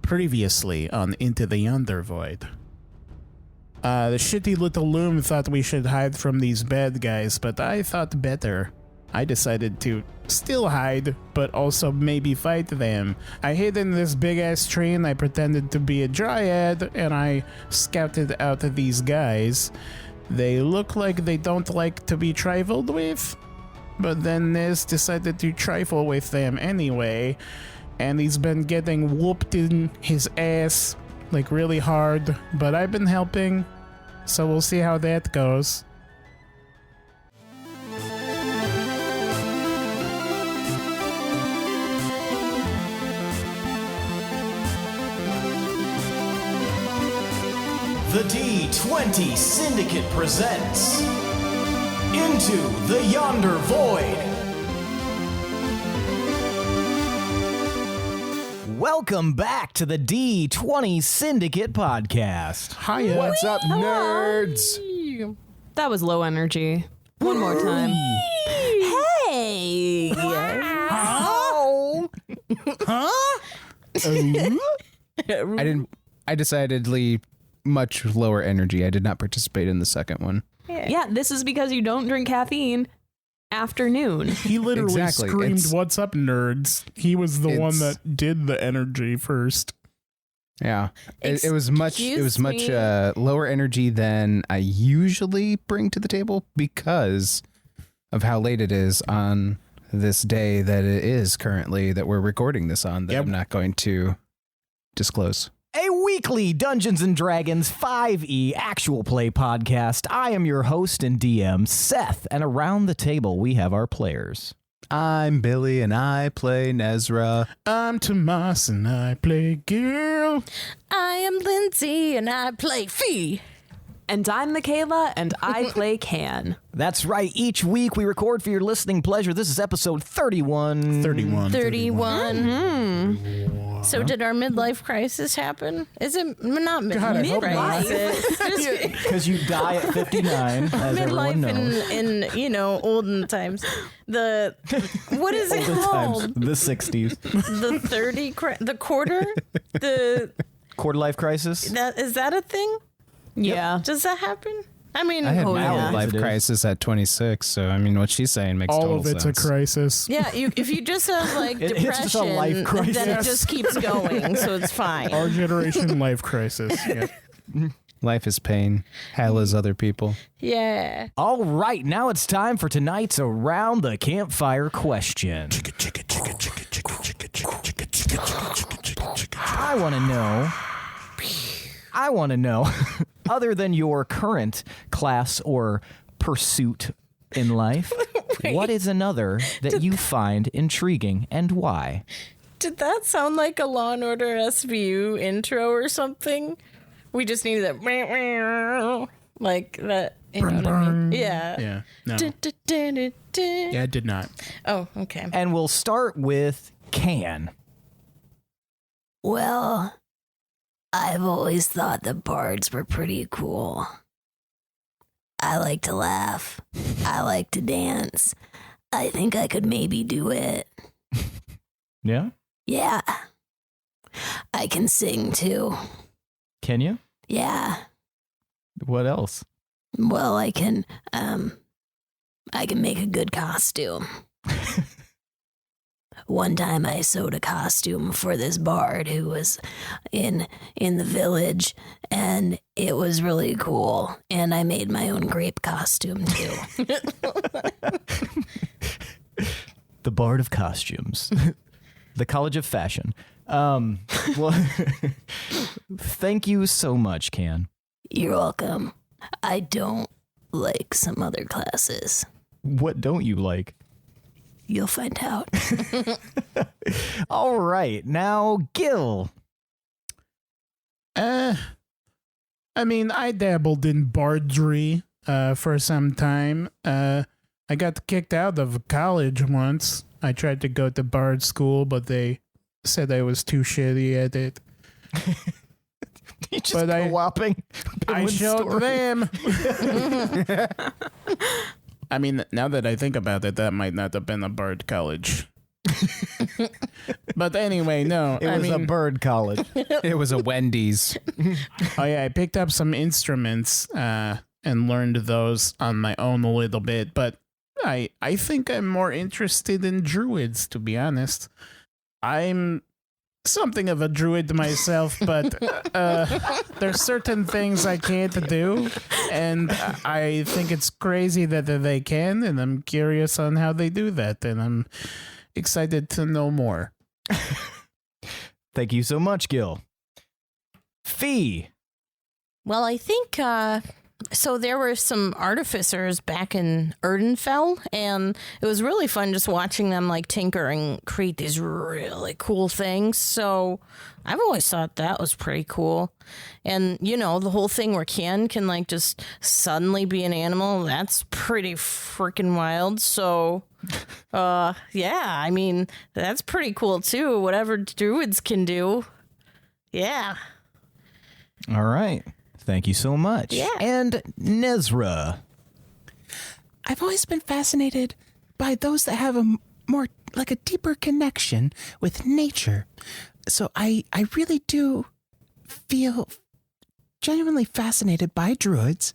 Previously on Into the Yonder Void. The shitty little loom thought we should hide from these bad guys, but I thought better. I decided to still hide, but also maybe fight them. I hid in this big-ass tree and I pretended to be a dryad, and I scouted out these guys. They look like they don't like to be trifled with, but then Nez decided to trifle with them anyway, and he's been getting whooped in his ass, like really hard, but I've been helping, so we'll see how that goes. The D20 Syndicate presents Into the Yonder Void. Welcome back to the D20 Syndicate podcast. Hiya. What's up, nerds? That was low energy. One more time. Hey! I decidedly much lower energy. I did not participate in the second one. Yeah, this is because you don't drink caffeine after noon. He literally Exactly. screamed, It's- "What's up, nerds?" He was the one It's- that did the energy first. Yeah, it was much Excuse me? lower energy than I usually bring to the table because of how late it is on this day that it is currently that we're recording this on. That Yep. I'm not going to disclose. A weekly Dungeons & Dragons 5e actual play podcast. I am your host and DM, Seth, and around the table we have our players. I'm Billy and I play Nezrah. I'm Tomas and I play Gil. I am Lindsey and I play Fee. And I'm Michaela, and I play Can. That's right, each week we record for your listening pleasure. This is episode 31. 31. 31. So did our midlife crisis happen? Is it not God, I midlife hope not. crisis? Because you die at 59, as everyone knows. Midlife in olden times. The what is it called? The 60s. The 30 the quarter? The Quarter life crisis? is that a thing? Yeah. Does that happen? I mean, I had my yeah. life It is. crisis at 26, so I mean, what she's saying makes All total of it's sense. a crisis. yeah, if you just have like It's depression, just a life crisis. then it just keeps going, so it's fine. Our generation life crisis. Yep. Life is pain. Hell is other people. Yeah. All right, now it's time for tonight's Around the Campfire question. I want to know, other than your current class or pursuit in life, what is another that you find intriguing and why? Did that sound like a Law and Order SVU intro or something? We just needed that, like that. You know what I mean? Yeah. Yeah. No. Yeah. Yeah, I did not. Oh, okay. And we'll start with Can. Well, I've always thought that bards were pretty cool. I like to laugh. I like to dance. I think I could maybe do it. Yeah? Yeah. I can sing too. Can you? Yeah. What else? Well, I can make a good costume. One time I sewed a costume for this bard who was in the village, and it was really cool. And I made my own grape costume too. The Bard of Costumes. The College of Fashion. Well, thank you so much, Can. You're welcome. I don't like some other classes. What don't you like? You'll find out. All right, now Gil. I mean, I dabbled in bardry for some time. I got kicked out of college once. I tried to go to bard school, but they said I was too shitty at it. You just But I- co-oping. I Penguin's showed story. them. I mean, now that I think about it, that might not have been a bard college. But anyway, no. It was a bird college. It was a Wendy's. Oh yeah, I picked up some instruments and learned those on my own a little bit, but I think I'm more interested in druids, to be honest. I'm something of a druid myself, but there's certain things I can't do, and I think it's crazy that they can, and I'm curious on how they do that, and I'm excited to know more. Thank you so much, Gil. Fee. Well, I think so. There were some artificers back in Erdenfell, and it was really fun just watching them like tinker and create these really cool things. So I've always thought that was pretty cool. And you know, the whole thing where can like just suddenly be an animal—that's pretty freaking wild. So. Yeah, I mean, that's pretty cool too. Whatever druids can do. Yeah. All right. Thank you so much. Yeah. And Nezrah. I've always been fascinated by those that have a more, like a deeper connection with nature. So I really do feel genuinely fascinated by druids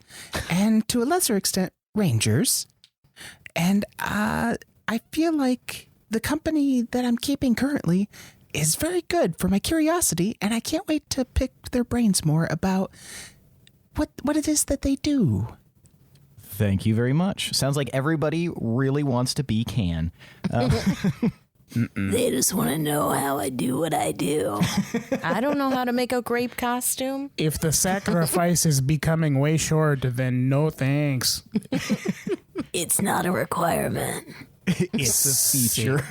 and to a lesser extent, rangers. And I feel like the company that I'm keeping currently is very good for my curiosity, and I can't wait to pick their brains more about what it is that they do. Thank you very much. Sounds like everybody really wants to be Can. They just want to know how I do what I do. I don't know how to make a grape costume. If the sacrifice is becoming way short, then no thanks. It's not a requirement. It's a feature.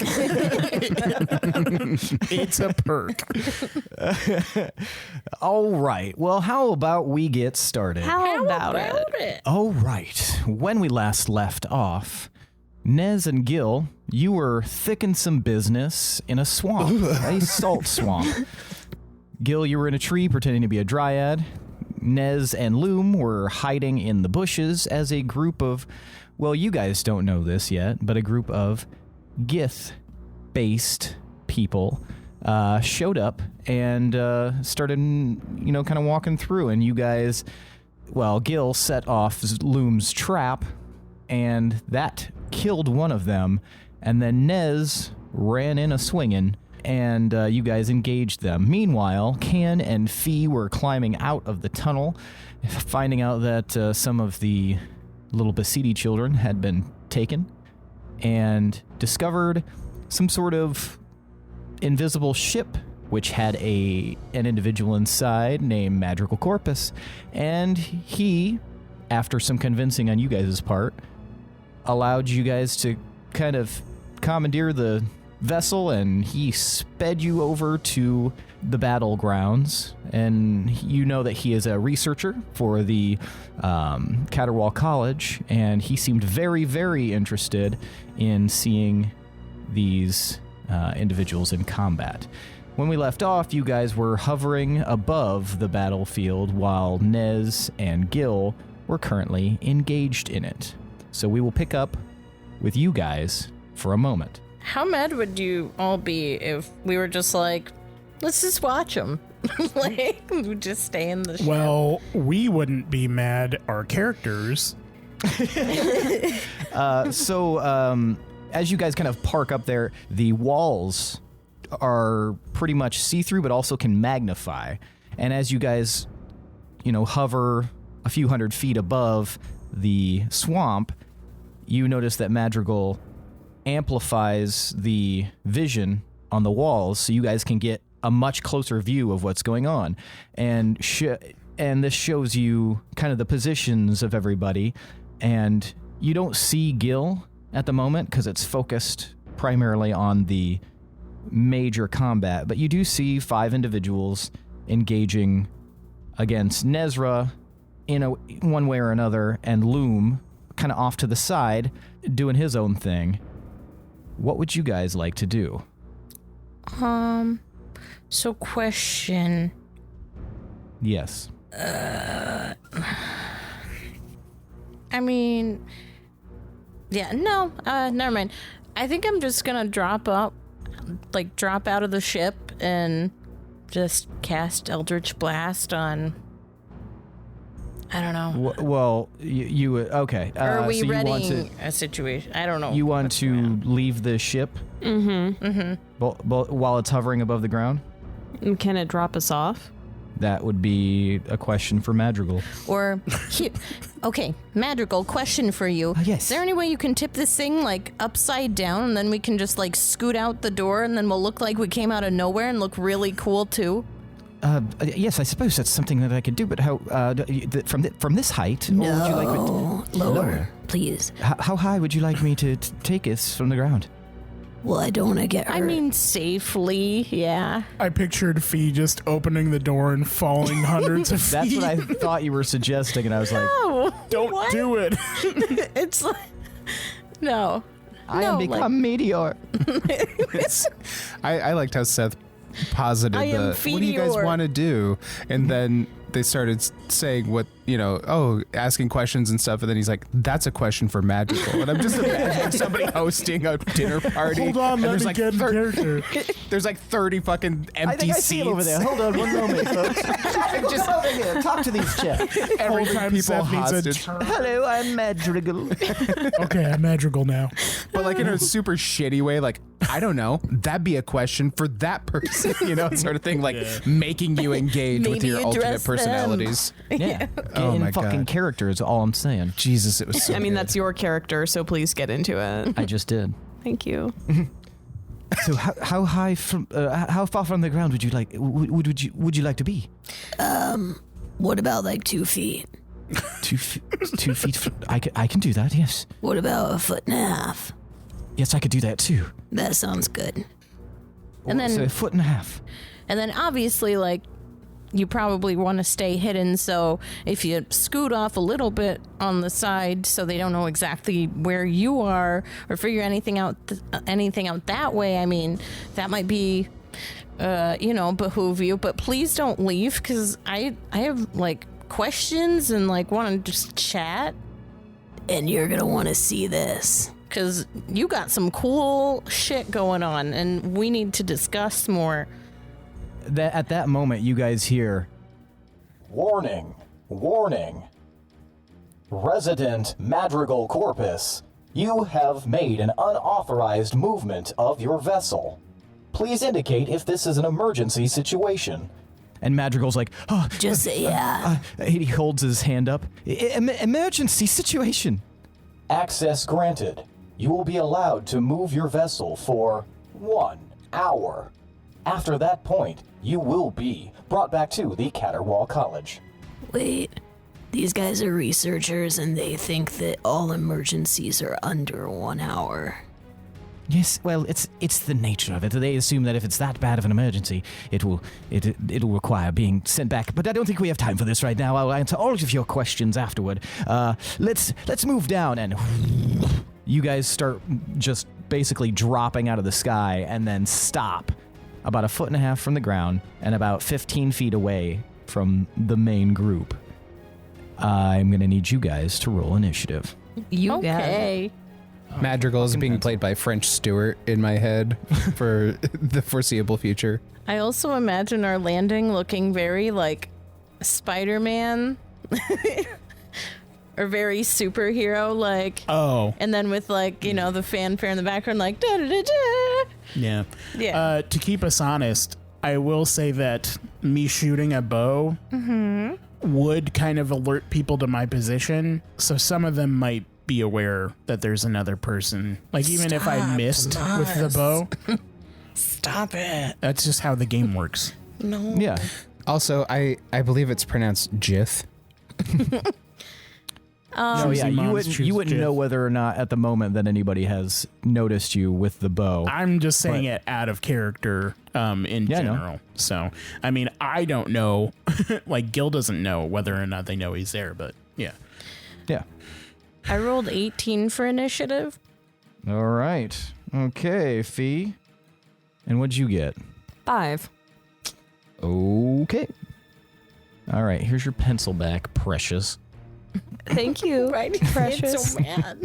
It's a perk. All right. Well, how about we get started? How about it? All right. When we last left off, Nez and Gil, you were thicking some business in a swamp, a salt swamp. Gil, you were in a tree pretending to be a dryad. Nez and Loom were hiding in the bushes as a group of, well, you guys don't know this yet, but a group of Gith-based people showed up and started, kind of walking through. And you guys, well, Gil set off Loom's trap, and that killed one of them. And then Nez ran in a swinging, and you guys engaged them. Meanwhile, Can and Fee were climbing out of the tunnel, finding out that some of the little Basidi children had been taken, and discovered some sort of invisible ship which had an individual inside named Madrigal Corpus. And he, after some convincing on you guys' part, allowed you guys to kind of commandeer the vessel, and he sped you over to the battlegrounds. And you know that he is a researcher for the Caterwall College, and he seemed very, very interested in seeing these individuals in combat. When we left off, you guys were hovering above the battlefield while Nez and Gil were currently engaged in it. So we will pick up with you guys for a moment. How mad would you all be if we were just like, let's just watch them? Like, we just stay in the ship. Well, we wouldn't be mad. Our characters. As you guys kind of park up there, the walls are pretty much see-through, but also can magnify. And as you guys, hover a few hundred feet above the swamp, you notice that Madrigal amplifies the vision on the walls, so you guys can get a much closer view of what's going on. And this shows you kind of the positions of everybody. And you don't see Gil at the moment because it's focused primarily on the major combat, but you do see 5 individuals engaging against Nezrah in one way or another, and Loom kind of off to the side doing his own thing. What would you guys like to do? So question. Yes. I mean, yeah, no, never mind. I think I'm just gonna drop up like drop out of the ship and just cast Eldritch Blast on. I don't know. Well, you okay? Or are we so readying a situation? I don't know. You want to leave the ship? While it's hovering above the ground? Can it drop us off? That would be a question for Madrigal. Or, okay, Madrigal, question for you. Yes. Is there any way you can tip this thing, like, upside down, and then we can just, like, scoot out the door, and then we'll look like we came out of nowhere and look really cool, too? Yes, I suppose that's something that I could do, but how, from this height? Or would you like me to, lower, please. How high would you like me to take us from the ground? Well, I don't want to get hurt. I mean, safely, yeah. I pictured Fee just opening the door and falling hundreds of feet. That's what I thought you were suggesting, and I was like, No, Don't do it. it's like, no. I am become meteor. I liked how Seth posited I am what do you guys Feedior. want to do? And then they started saying asking questions and stuff. And then he's like, that's a question for Madrigal. And I'm just imagining somebody hosting a dinner party. Hold on, and let me get in character. There's like 30 fucking empty I think I seats. see it over there. Hold on one moment, folks. Just over here. Talk to these chaps. Every time people Seth needs a hostage. turn. Hello, I'm Madrigal. Okay, I'm Madrigal now. But like in a super shitty way, like, I don't know, that'd be a question for that person, sort of thing, like making you engage with Maybe your address alternate them. personalities. Yeah. Get Oh in my fucking God. character is all I'm saying. Jesus, it was so I mean, good. that's your character, so please get into it. I just did. Thank you. So how high from how far from the ground would you like would you like to be? What about like 2 feet? 2 feet. I can do that. Yes. What about 1.5 feet? Yes, I could do that too. That sounds good. And then- so 1.5 feet. And then obviously, like, you probably want to stay hidden, so if you scoot off a little bit on the side so they don't know exactly where you are or figure anything out that way, I mean, that might be, behoove you. But please don't leave, because I have, like, questions and, like, want to just chat. And you're gonna want to see this. Because you got some cool shit going on, and we need to discuss more. At that moment, you guys hear, Warning! Warning! Resident Madrigal Corpus, you have made an unauthorized movement of your vessel. Please indicate if this is an emergency situation. and Madrigal's like, oh, Just yeah. he holds his hand up. Emergency situation. Access granted. You will be allowed to move your vessel for 1 hour. After that point, you will be brought back to the Caterwall College. Wait. These guys are researchers and they think that all emergencies are under 1 hour. Yes, well, it's the nature of it. They assume that if it's that bad of an emergency, it'll require being sent back. But I don't think we have time for this right now. I'll answer all of your questions afterward. Let's move down, and you guys start just basically dropping out of the sky and then stop about 1.5 feet from the ground and about 15 feet away from the main group. I'm gonna need you guys to roll initiative. You okay? Madrigal is being played by French Stewart in my head for the foreseeable future. I also imagine our landing looking very like Spider-Man or very superhero like. Oh. And then with like, you know, the fanfare in the background like da da da da. Yeah. Yeah. To keep us honest, I will say that me shooting a bow would kind of alert people to my position. So some of them might be aware that there's another person. Like even if I missed with the bow. Stop it. That's just how the game works. No. Yeah. Also, I believe it's pronounced Gith. Oh yeah, Choosy moms you choose wouldn't Gith. know whether or not at the moment that anybody has noticed you with the bow. I'm just saying But- it out of character in Yeah, I know. general. So, I mean, I don't know. Like, Gil doesn't know whether or not they know he's there, but yeah. Yeah. I rolled 18 for initiative. All right. Okay, Fee. And what'd you get? 5. Okay. All right, here's your pencil back, precious. Thank you. Right? Precious. So mad.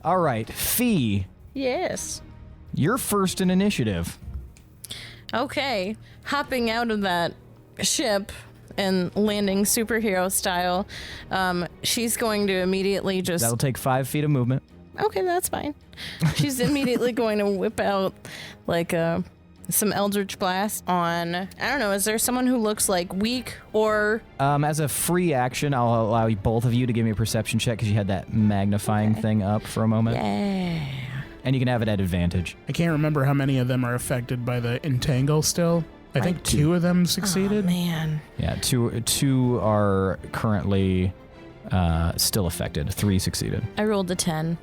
All right, Fee. Yes. You're first in initiative. Okay, hopping out of that ship and landing superhero style, she's going to immediately just... That'll take 5 feet of movement. Okay, that's fine. She's immediately going to whip out, like, some Eldritch Blast on... I don't know, is there someone who looks, like, weak or... As a free action, I'll allow you, both of you, to give me a perception check because you had that magnifying thing up for a moment. Yeah. And you can have it at advantage. I can't remember how many of them are affected by the entangle still. I think 2 of them succeeded. Oh, man. Yeah, two are currently still affected. 3 succeeded. I rolled a 10.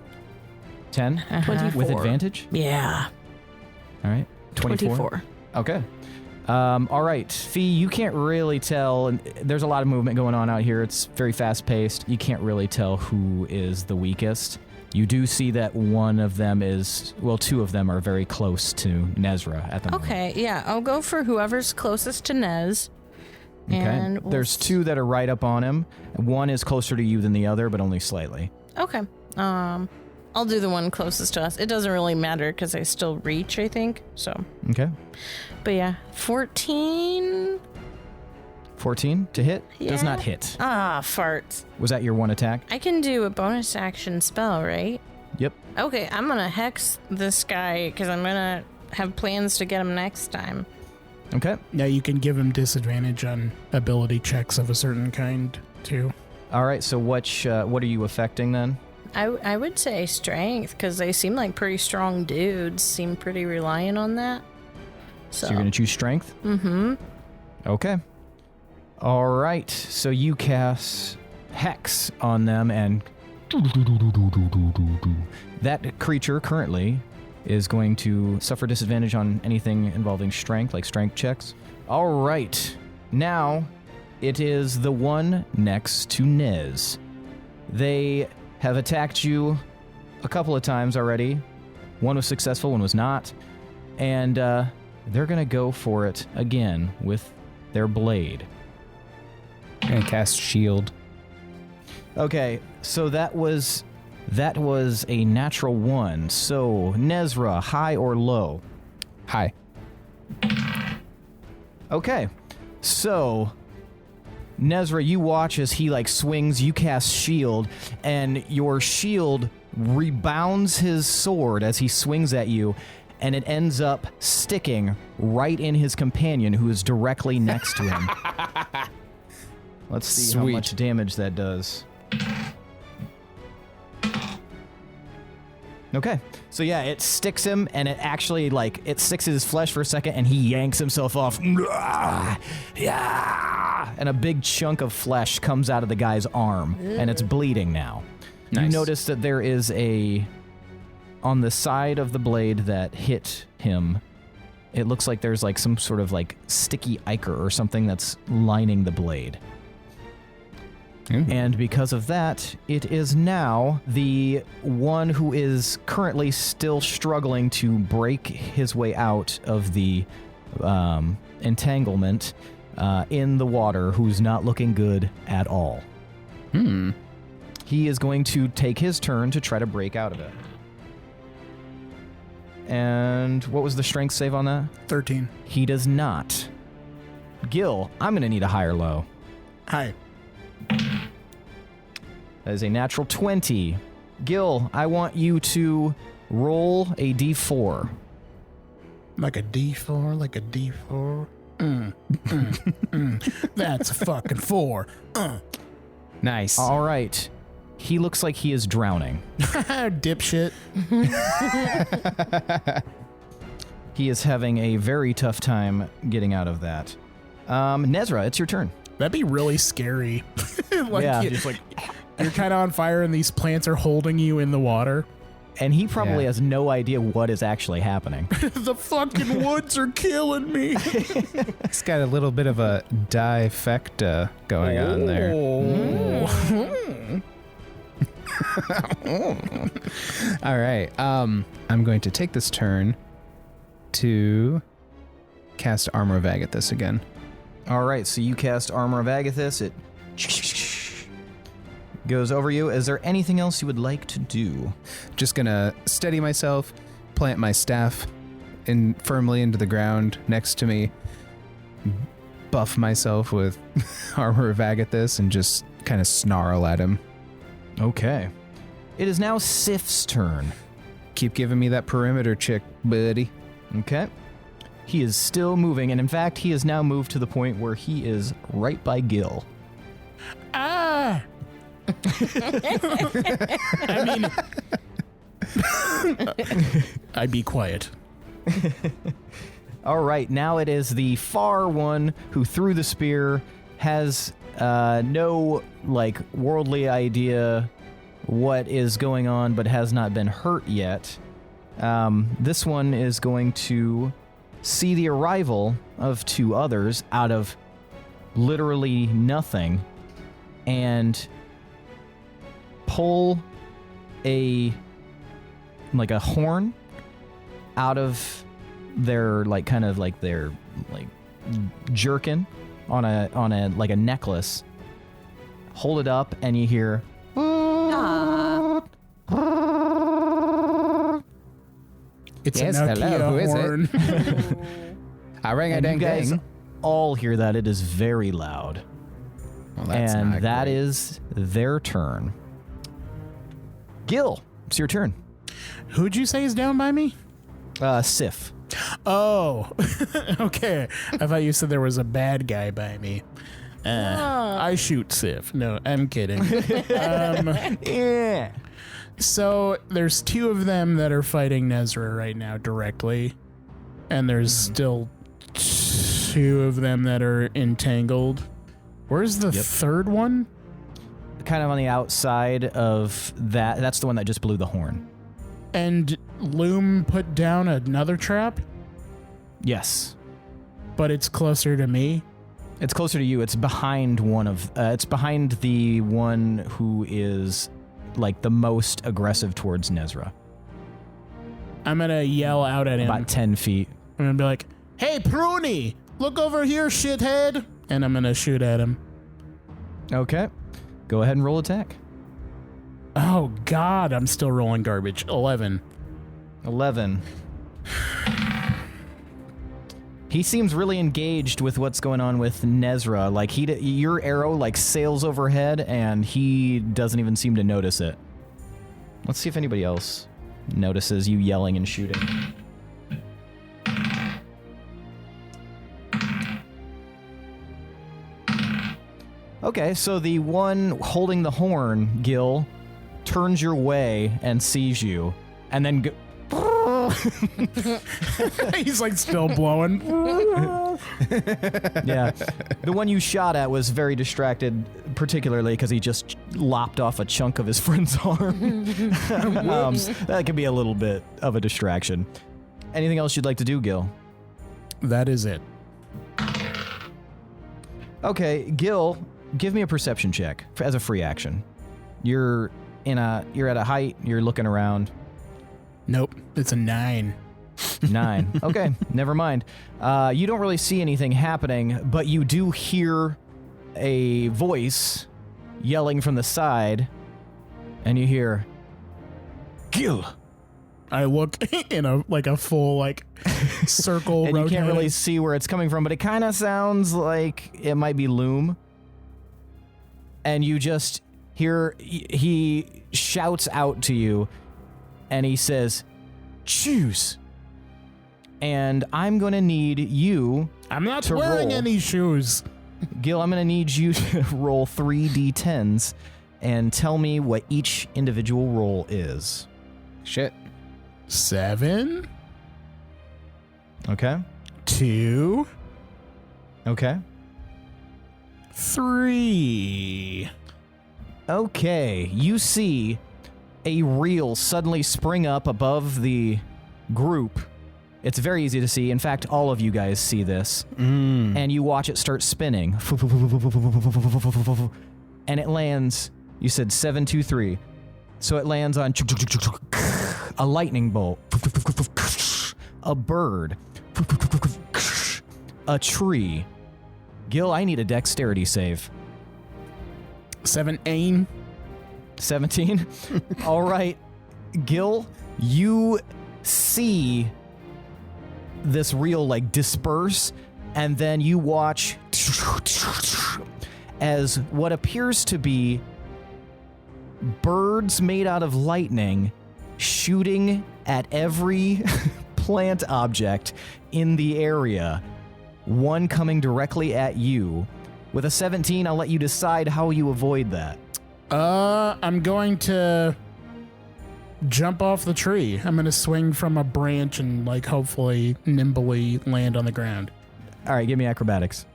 10? 24. With advantage? Yeah. All right. 24. Okay. All right. Fee, you can't really tell. And there's a lot of movement going on out here. It's very fast-paced. You can't really tell who is the weakest. You do see that one of them is, well, 2 of them are very close to Nezrah at the moment. Okay, yeah, I'll go for whoever's closest to Nez. Okay. And There's 2 that are right up on him. One is closer to you than the other, but only slightly. Okay. I'll do the one closest to us. It doesn't really matter because I still reach, I think. So. Okay. But yeah, 14. 14 to hit? Yeah. Does not hit. Ah, farts. Was that your one attack? I can do a bonus action spell, right? Yep. Okay, I'm gonna hex this guy because I'm gonna have plans to get him next time. Okay. Now you can give him disadvantage on ability checks of a certain kind, too. All right, so what are you affecting then? I would say strength because they seem like pretty strong dudes. Seem pretty reliant on that. So you're going to choose strength? Mm-hmm. Okay. All right, so you cast Hex on them, and that creature currently is going to suffer disadvantage on anything involving strength, like strength checks. All right, now it is the one next to Nez. They have attacked you a couple of times already. One was successful, one was not. And they're going to go for it again with their blade. I'm going to cast Shield. Okay, so that was a natural 1. So, Nezrah, high or low? High. Okay, so Nezrah, you watch as he swings, you cast shield, and your shield rebounds his sword as he swings at you, and it ends up sticking right in his companion who is directly next to him. Let's see how much damage that does. Okay, so yeah, it sticks him, and it actually, it sticks in his flesh for a second, and he yanks himself off. And a big chunk of flesh comes out of the guy's arm, and it's bleeding now. Nice. You notice that there is on the side of the blade that hit him, it looks like there's some sort of sticky ichor or something that's lining the blade. And because of that, it is now the one who is currently still struggling to break his way out of the entanglement in the water, who's not looking good at all. He is going to take his turn to try to break out of it. And what was the strength save on that? 13. He does not. Gil, I'm going to need a high or low. High. That is a natural 20. Gil, I want you to roll a d4. Like a d4, like a d4. That's a fucking 4. Nice. All right. He looks like he is drowning. Dipshit. He is having a very tough time getting out of that. Nezrah, it's your turn. That'd be really scary. Yeah. You're kind of on fire and these plants are holding you in the water. And he probably has no idea what is actually happening. The fucking woods are killing me. It's got a little bit of a difecta going on there. All right. I'm going to take this turn to cast Armor of Agathis again. All right, so you cast Armor of Agathis. It goes over you. Is there anything else you would like to do? Just gonna steady myself plant my staff firmly into the ground next to me, buff myself with Armor of Agathis, and just kind of snarl at him. Okay. It is now Sif's turn. Keep giving me that perimeter check, buddy. Okay. He is still moving, and in fact, he has now moved to the point where he is right by Gil. Ah! I mean, I'd be quiet. All right, now it is the far one who threw the spear, has no, worldly idea what is going on, but has not been hurt yet. This one is going to see the arrival of two others out of literally nothing and pull a horn out of their their jerkin on a necklace, hold it up, and you hear it's Yes, a Nokia hello, who is it? horn. I rang a and you dang guys dang. all hear that. It is very loud. Well, that's And not that great. is their turn. Gil, it's your turn. Who'd you say is down by me? Sif. Oh, okay. I thought you said there was a bad guy by me. I shoot Sif. No, I'm kidding. Yeah. So there's two of them that are fighting Nezrah right now directly, and there's still two of them that are entangled. Where's the third one? Kind of on the outside of that. That's the one that just blew the horn. And Loom put down another trap, Yes. but it's closer to me. It's closer to you. It's behind one of. It's behind the one who is the most aggressive towards Nezrah. I'm gonna yell out at him. About 10 feet. I'm gonna be like, "Hey, Pruny, look over here, shithead!" And I'm gonna shoot at him. Okay. Go ahead and roll attack. Oh God, I'm still rolling garbage. 11. 11. He seems really engaged with what's going on with Nezrah. Your arrow sails overhead, and he doesn't even seem to notice it. Let's see if anybody else notices you yelling and shooting. Okay, so the one holding the horn, Gil, turns your way and sees you, and then He's still blowing. Yeah. The one you shot at was very distracted, particularly because he just lopped off a chunk of his friend's arm. That could be a little bit of a distraction. Anything else you'd like to do, Gil? That is it. Okay, Gil, give me a perception check as a free action. You're at a height, you're looking around. Nope, it's a 9. 9. Okay, never mind. You don't really see anything happening, but you do hear a voice yelling from the side, and you hear, "Gil!" I look in a full circle. And you can't really rotating. see where it's coming from, but it kind of sounds like it might be Loom. And you just hear he shouts out to you, and he says, "Choose." And I'm going to need you I'm not to wearing roll. any shoes. Gil, I'm going to need you to roll 3 d10s and tell me what each individual roll is. Shit. 7, Okay? 2, Okay. 3. Okay, you see a reel suddenly spring up above the group. It's very easy to see. In fact, all of you guys see this. And you watch it start spinning. And it lands, you said 7, 2, 3. So it lands on a lightning bolt, a bird, a tree. Gil, I need a dexterity save. 17. 17? All right. Gil, you see this reel like disperse, and then you watch as what appears to be birds made out of lightning shooting at every plant object in the area, one coming directly at you. With a 17, I'll let you decide how you avoid that. I'm going to jump off the tree. I'm going to swing from a branch and, like, hopefully nimbly land on the ground. All right, give me acrobatics.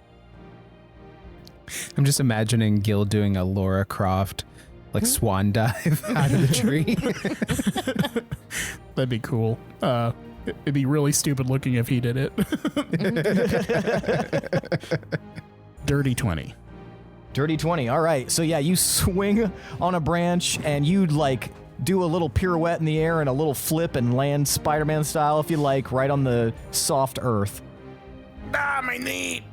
I'm just imagining Gil doing a Laura Croft, like, swan dive out of the tree. That'd be cool. It'd be really stupid looking if he did it. Dirty 20. Dirty 20. All right. So yeah, you swing on a branch and you like do a little pirouette in the air and a little flip and land Spider-Man style, if you like, right on the soft earth. Ah, my knee.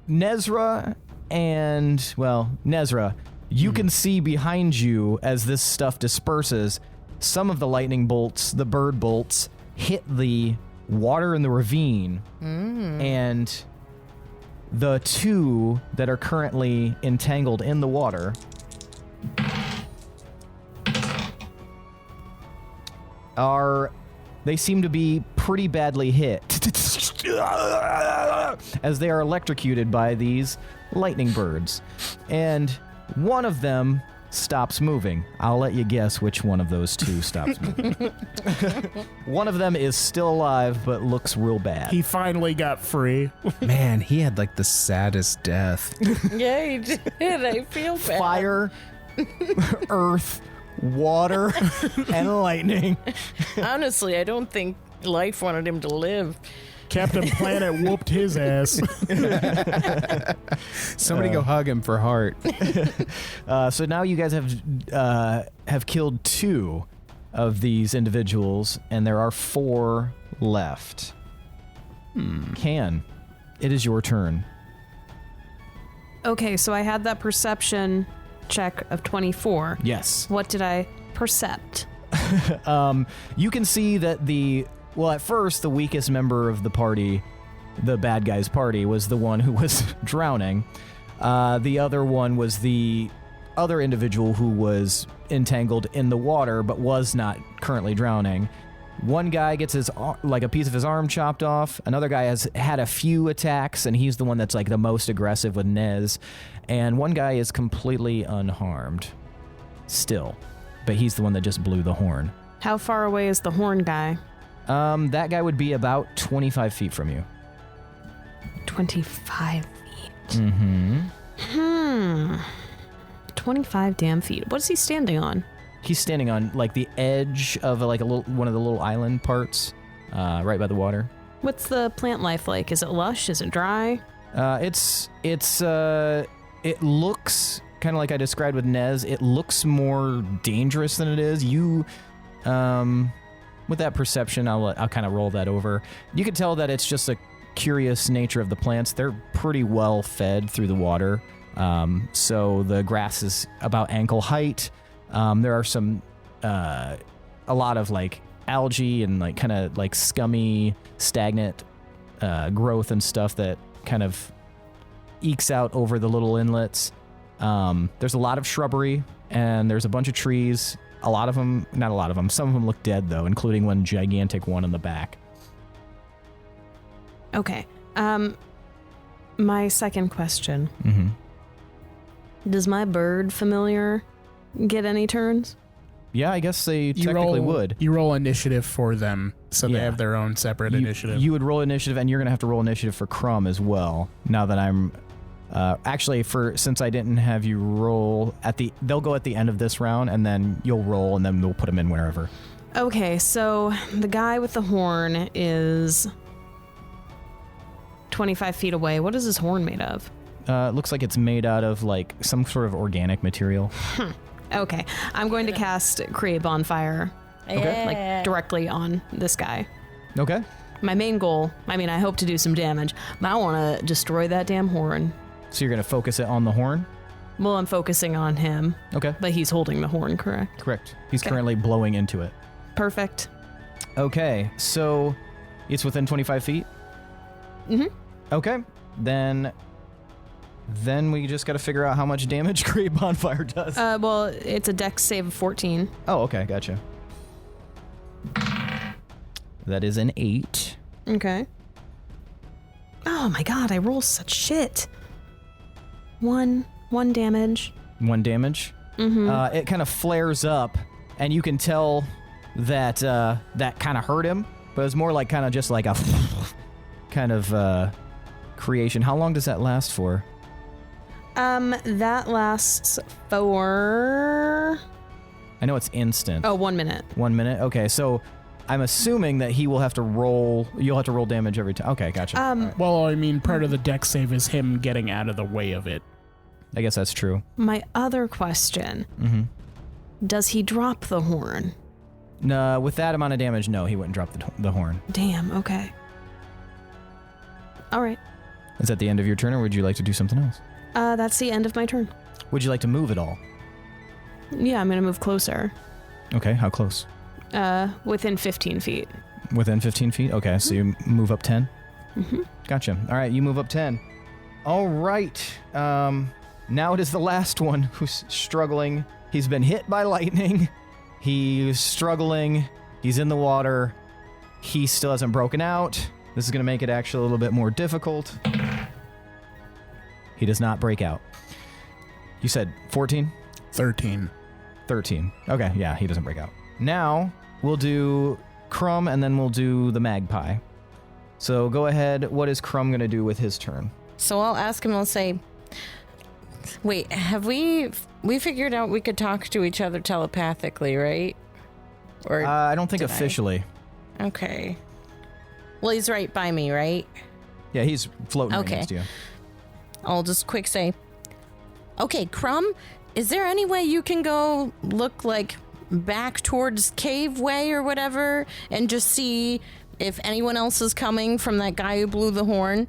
Nezrah and, well, Nezrah, you can see behind you as this stuff disperses, some of the lightning bolts, the bird bolts, hit the water in the ravine, and the two that are currently entangled in the water they seem to be pretty badly hit as they are electrocuted by these lightning birds. And one of them stops moving. I'll let you guess which one of those two stops moving. One of them is still alive, but looks real bad. He finally got free. Man, he had like the saddest death. Yeah, he did. I feel bad. Fire, earth, water, and lightning. Honestly, I don't think life wanted him to live. Captain Planet whooped his ass. Somebody go hug him for heart. So now you guys have killed 2 of these individuals, and there are 4 left. Can, it is your turn. Okay, so I had that perception check of 24. Yes. What did I percept? You can see that well, at first, the weakest member of the party, the bad guy's party, was the one who was drowning. The other one was the other individual who was entangled in the water but was not currently drowning. One guy gets a piece of his arm chopped off. Another guy has had a few attacks, and he's the one that's like the most aggressive with Nez. And one guy is completely unharmed still, but he's the one that just blew the horn. How far away is the horn guy? That guy would be about 25 feet from you. 25 feet. Mm-hmm. 25 damn feet. What is he standing on? He's standing on like the edge of one of the little island parts, right by the water. What's the plant life like? Is it lush? Is it dry? It looks kind of like I described with Nez. It looks more dangerous than it is. You, with that perception, I'll kind of roll that over. You can tell that it's just a curious nature of the plants. They're pretty well fed through the water. So the grass is about ankle height. There are some, a lot of like algae and like kind of like scummy, stagnant growth and stuff that kind of ekes out over the little inlets. There's a lot of shrubbery and there's a bunch of trees. A lot of them, not a lot of them, some of them look dead though, including one gigantic one in the back. Okay. My second question. Mm-hmm. Does my bird familiar get any turns? Yeah, I guess they technically would. You roll initiative for them, so they have their own separate initiative. You would roll initiative, and you're going to have to roll initiative for Crumb as well. Now that I'm... actually, since I didn't have you roll they'll go at the end of this round, and then you'll roll, and then we'll put them in wherever. Okay, so the guy with the horn is 25 feet away. What is his horn made of? It looks like it's made out of like some sort of organic material. Okay, I'm going to cast Create Bonfire, like directly on this guy. Okay. My main goal, I hope to do some damage, but I want to destroy that damn horn. So you're going to focus it on the horn? Well, I'm focusing on him. Okay. But he's holding the horn, correct? Correct. He's Okay. currently blowing into it. Perfect. Okay, so it's within 25 feet? Mm-hmm. Okay, then we just got to figure out how much damage Great Bonfire does. Well, it's a dex save of 14. Oh, okay, gotcha. That is an 8. Okay. Oh my god, I roll such shit. One damage. 1 damage. Mm-hmm. It kind of flares up, and you can tell that that kind of hurt him, but it's more like kind of just like a kind of creation. How long does that last for? That lasts for... I know it's instant. Oh, 1 minute. 1 minute? Okay, so I'm assuming that he will have to roll... You'll have to roll damage every time. Okay, gotcha. Well, I mean, part of the deck save is him getting out of the way of it. I guess that's true. My other question. Mm-hmm. Does he drop the horn? No, with that amount of damage, no, he wouldn't drop the horn. Damn, okay. All right. Is that the end of your turn, or would you like to do something else? That's the end of my turn. Would you like to move at all? Yeah, I'm gonna move closer. Okay, how close? Within 15 feet. Within 15 feet? Okay, so you move up 10? Mm-hmm. Gotcha. All right, you move up 10. All right. Now it is the last one who's struggling. He's been hit by lightning. He's struggling. He's in the water. He still hasn't broken out. This is going to make it actually a little bit more difficult. He does not break out. You said 14? 13. 13. Okay, yeah, he doesn't break out. Now, we'll do Crumb, and then we'll do the Magpie. So go ahead. What is Crumb going to do with his turn? So I'll ask him, I'll say, wait, have we figured out we could talk to each other telepathically, right? Or I don't think did officially. Okay. Well, he's right by me, right? Yeah, he's floating right Okay. next to you. I'll just quick say, okay, Crumb, is there any way you can go look like back towards Cave Way or whatever and just see if anyone else is coming from that guy who blew the horn?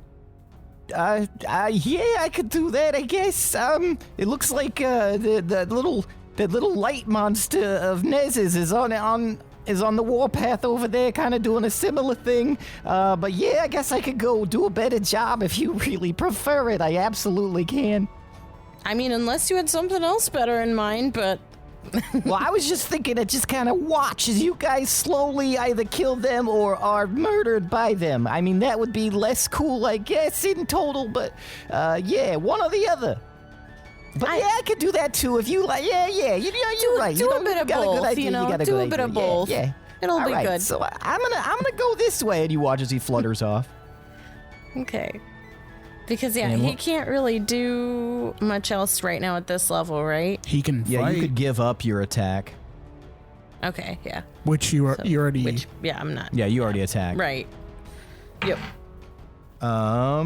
Yeah, I could do that, I guess. It looks like that little light monster of Nez's is on the warpath over there, kind of doing a similar thing. But yeah, I guess I could go do a better job if you really prefer it. I absolutely can. I mean, unless you had something else better in mind, but... Well, I was just thinking to just kind of watch as you guys slowly either kill them or are murdered by them. I mean, that would be less cool, I guess, in total, but yeah, one or the other. But yeah, I could do that too if you like. Yeah, you're right. Do a bit of both, do a bit of both. Yeah. It'll All be right, good. So I'm gonna go this way, and you watch as he flutters off. Okay. Because, yeah, And he can't really do much else right now at this level, right? He can fight, Yeah, you could give up your attack. Okay, yeah. which you already... Which, yeah, I'm not. Yeah, you already attacked. Right. Yep. All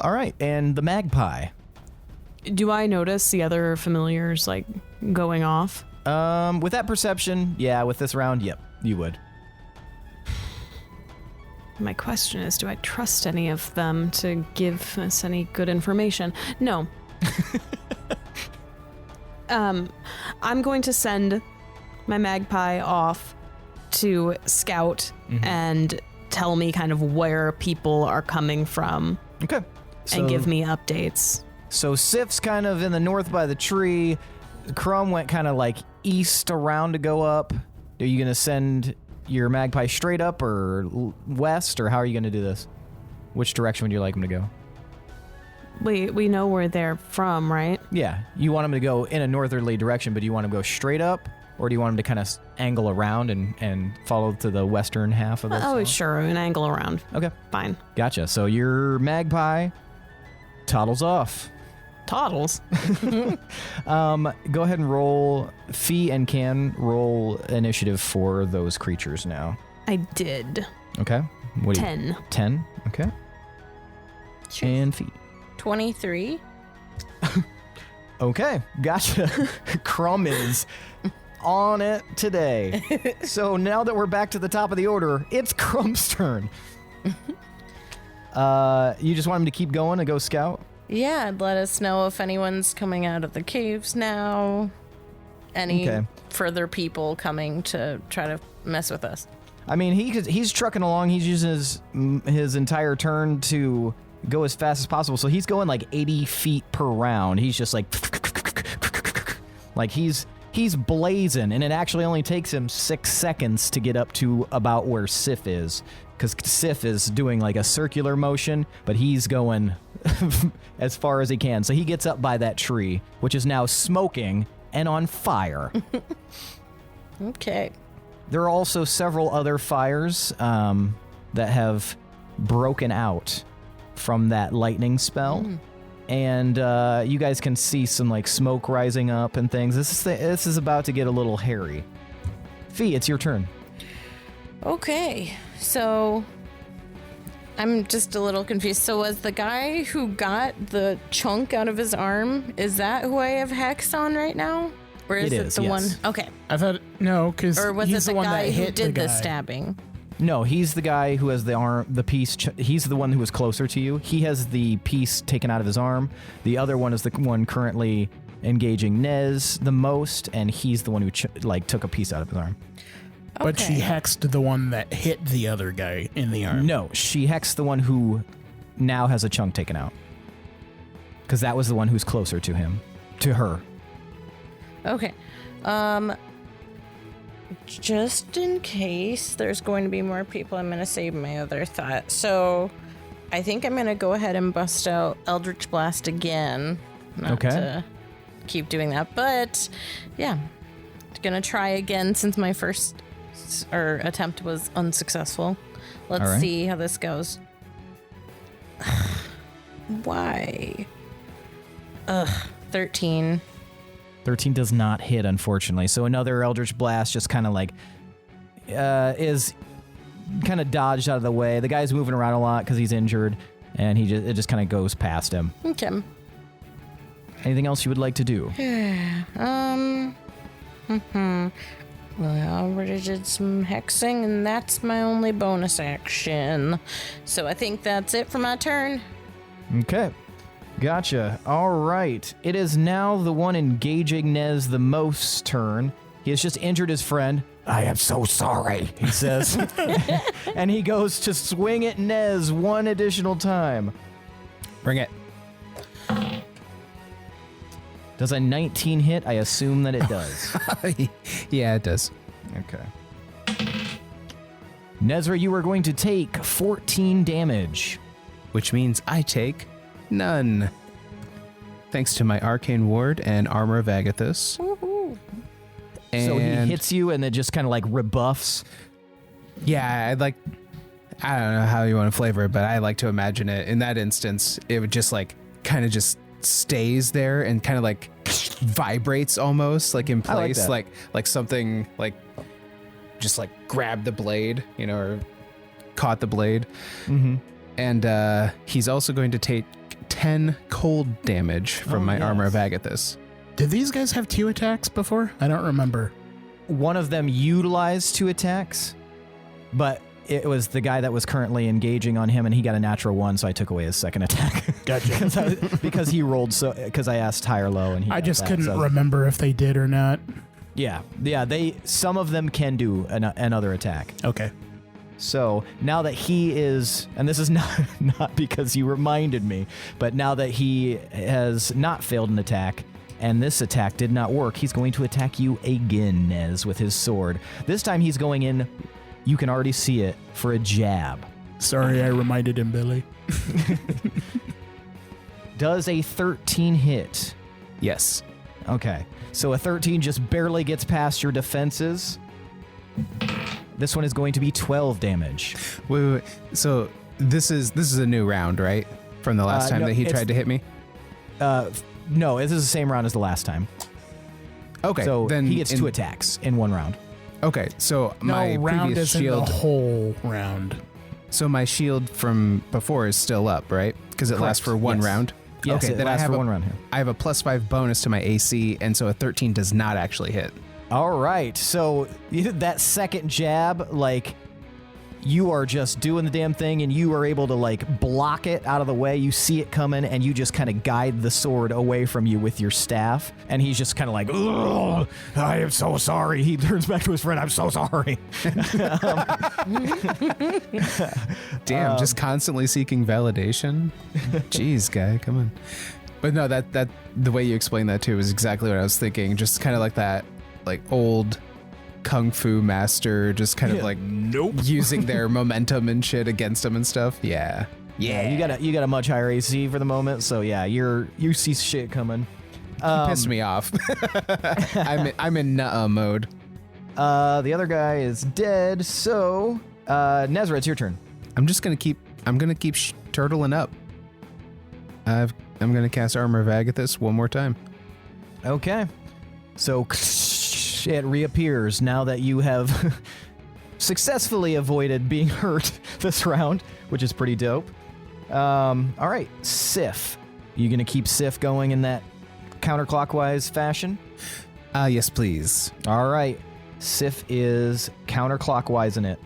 right, and the magpie. Do I notice the other familiars, like, going off? With that perception, yeah, with this round, yep, you would. My question is, do I trust any of them to give us any good information? No. I'm going to send my magpie off to scout and tell me kind of where people are coming from. Okay. And give me updates. So Sif's kind of in the north by the tree. Crumb went kind of like east around to go up. Are you going to send your magpie straight up or west, or how are you going to do this? Which direction would you like him to go? We know where they're from, right? Yeah. You want him to go in a northerly direction, but do you want him to go straight up, or do you want him to kind of angle around and follow to the western half of this? Oh, sure. An angle around. Okay. Fine. Gotcha. So your magpie toddles off. Toddles? Go ahead and roll. Fee and Can roll initiative for those creatures now. I did. Okay. What do you- 10. 10. Okay. And Fee. 23. Okay. Gotcha. Crumb is on it today. So now that we're back to the top of the order, it's Crumb's turn. You just want him to keep going and go scout? let us know if anyone's coming out of the caves now. Any further people coming to try to mess with us. I mean, he's trucking along. He's using his entire turn to go as fast as possible. So he's going like 80 feet per round. He's just like he's blazing, and it actually only takes him 6 seconds to get up to about where Sif is, because Sif is doing like a circular motion, but he's going as far as he can. So he gets up by that tree, which is now smoking and on fire. Okay. There are also several other fires that have broken out from that lightning spell. And you guys can see some like smoke rising up and things. This is about to get a little hairy. Fee, it's your turn. Okay, so I'm just a little confused. So was the guy who got the chunk out of his arm, is that who I have Hex on right now? Or is it the one? Okay. I thought, no, because Or was he's it the one guy that who hit did the the guy. stabbing? No, he's the guy who has the arm, the piece. He's the one who was closer to you. He has the piece taken out of his arm. The other one is the one currently engaging Nez the most, and he's the one who took a piece out of his arm. But she hexed the one that hit the other guy in the arm. No, she hexed the one who now has a chunk taken out. Because that was the one who's closer to her. Okay. Just in case there's going to be more people, I'm going to save my other thought. So I think I'm going to go ahead and bust out Eldritch Blast again. Not to keep doing that, but yeah. Going to try again since my first attempt was unsuccessful. Let's see how this goes. Why? 13. 13 does not hit, unfortunately. So another Eldritch Blast just kind of like is kind of dodged out of the way. The guy's moving around a lot because he's injured, and it just kind of goes past him. Okay. Anything else you would like to do? Well, I already did some hexing, and that's my only bonus action. So I think that's it for my turn. Okay. Gotcha. All right. It is now the one engaging Nez the most turn. He has just injured his friend. I am so sorry, he says. And he goes to swing at Nez one additional time. Bring it. Does a 19 hit? I assume that it does. Yeah, it does. Okay. Nezrah, you are going to take 14 damage. Which means I take none. Thanks to my Arcane Ward and Armor of Agathis. Woohoo. So he hits you and then just kind of like rebuffs. Yeah, I don't know how you want to flavor it, but I like to imagine it. In that instance, it would just like kind of just stays there and kind of like vibrates almost like in place, like something like just like grabbed the blade, or caught the blade. Mm-hmm. And he's also going to take 10 cold damage from my Armor of Agathis. Did these guys have 2 attacks before? I don't remember. One of them utilized 2 attacks, but it was the guy that was currently engaging on him, and he got a natural 1, so I took away his second attack. Gotcha. because he rolled because I asked high or low, and he. I just couldn't remember if they did or not. Yeah. Some of them can do another attack. Okay. So now that he is, and this is not because you reminded me, but now that he has not failed an attack, and this attack did not work, he's going to attack you again, Nez, with his sword. This time he's going in, you can already see it, for a jab. Sorry, I reminded him, Billy. Does a 13 hit? Yes. Okay. So a 13 just barely gets past your defenses. This one is going to be 12 damage. Wait. So this is a new round, right? From the last time that he tried to hit me? No, this is the same round as the last time. Okay. So then he gets 2 attacks in 1 round. Okay, so my round previous isn't shield. the whole round. So my shield from before is still up, right? Because it lasts for 1 round. Yes, okay, it then lasts I have for 1 round here. I have a +5 bonus to my AC, and so a 13 does not actually hit. All right, so that second jab, like, you are just doing the damn thing, and you are able to like block it out of the way. You see it coming, and you just kind of guide the sword away from you with your staff. And he's just kind of like, "Ugh, I am so sorry." He turns back to his friend. "I'm so sorry." Damn, just constantly seeking validation. Jeez, guy, come on. But no, that the way you explained that too is exactly what I was thinking. Just kind of like that, like old kung fu master, just kind of like using their momentum and shit against them and stuff. Yeah. You got a much higher AC for the moment, so yeah, you see shit coming. Pissed me off. I'm in nuh-uh mode. The other guy is dead, so Nezrah, it's your turn. I'm gonna keep turtling up. I'm gonna cast Armor of Agathis one more time. Okay, so it reappears now that you have successfully avoided being hurt this round, which is pretty dope. All right, Sif. You gonna keep Sif going in that counterclockwise fashion? Yes, please. All right, Sif is counterclockwise in it.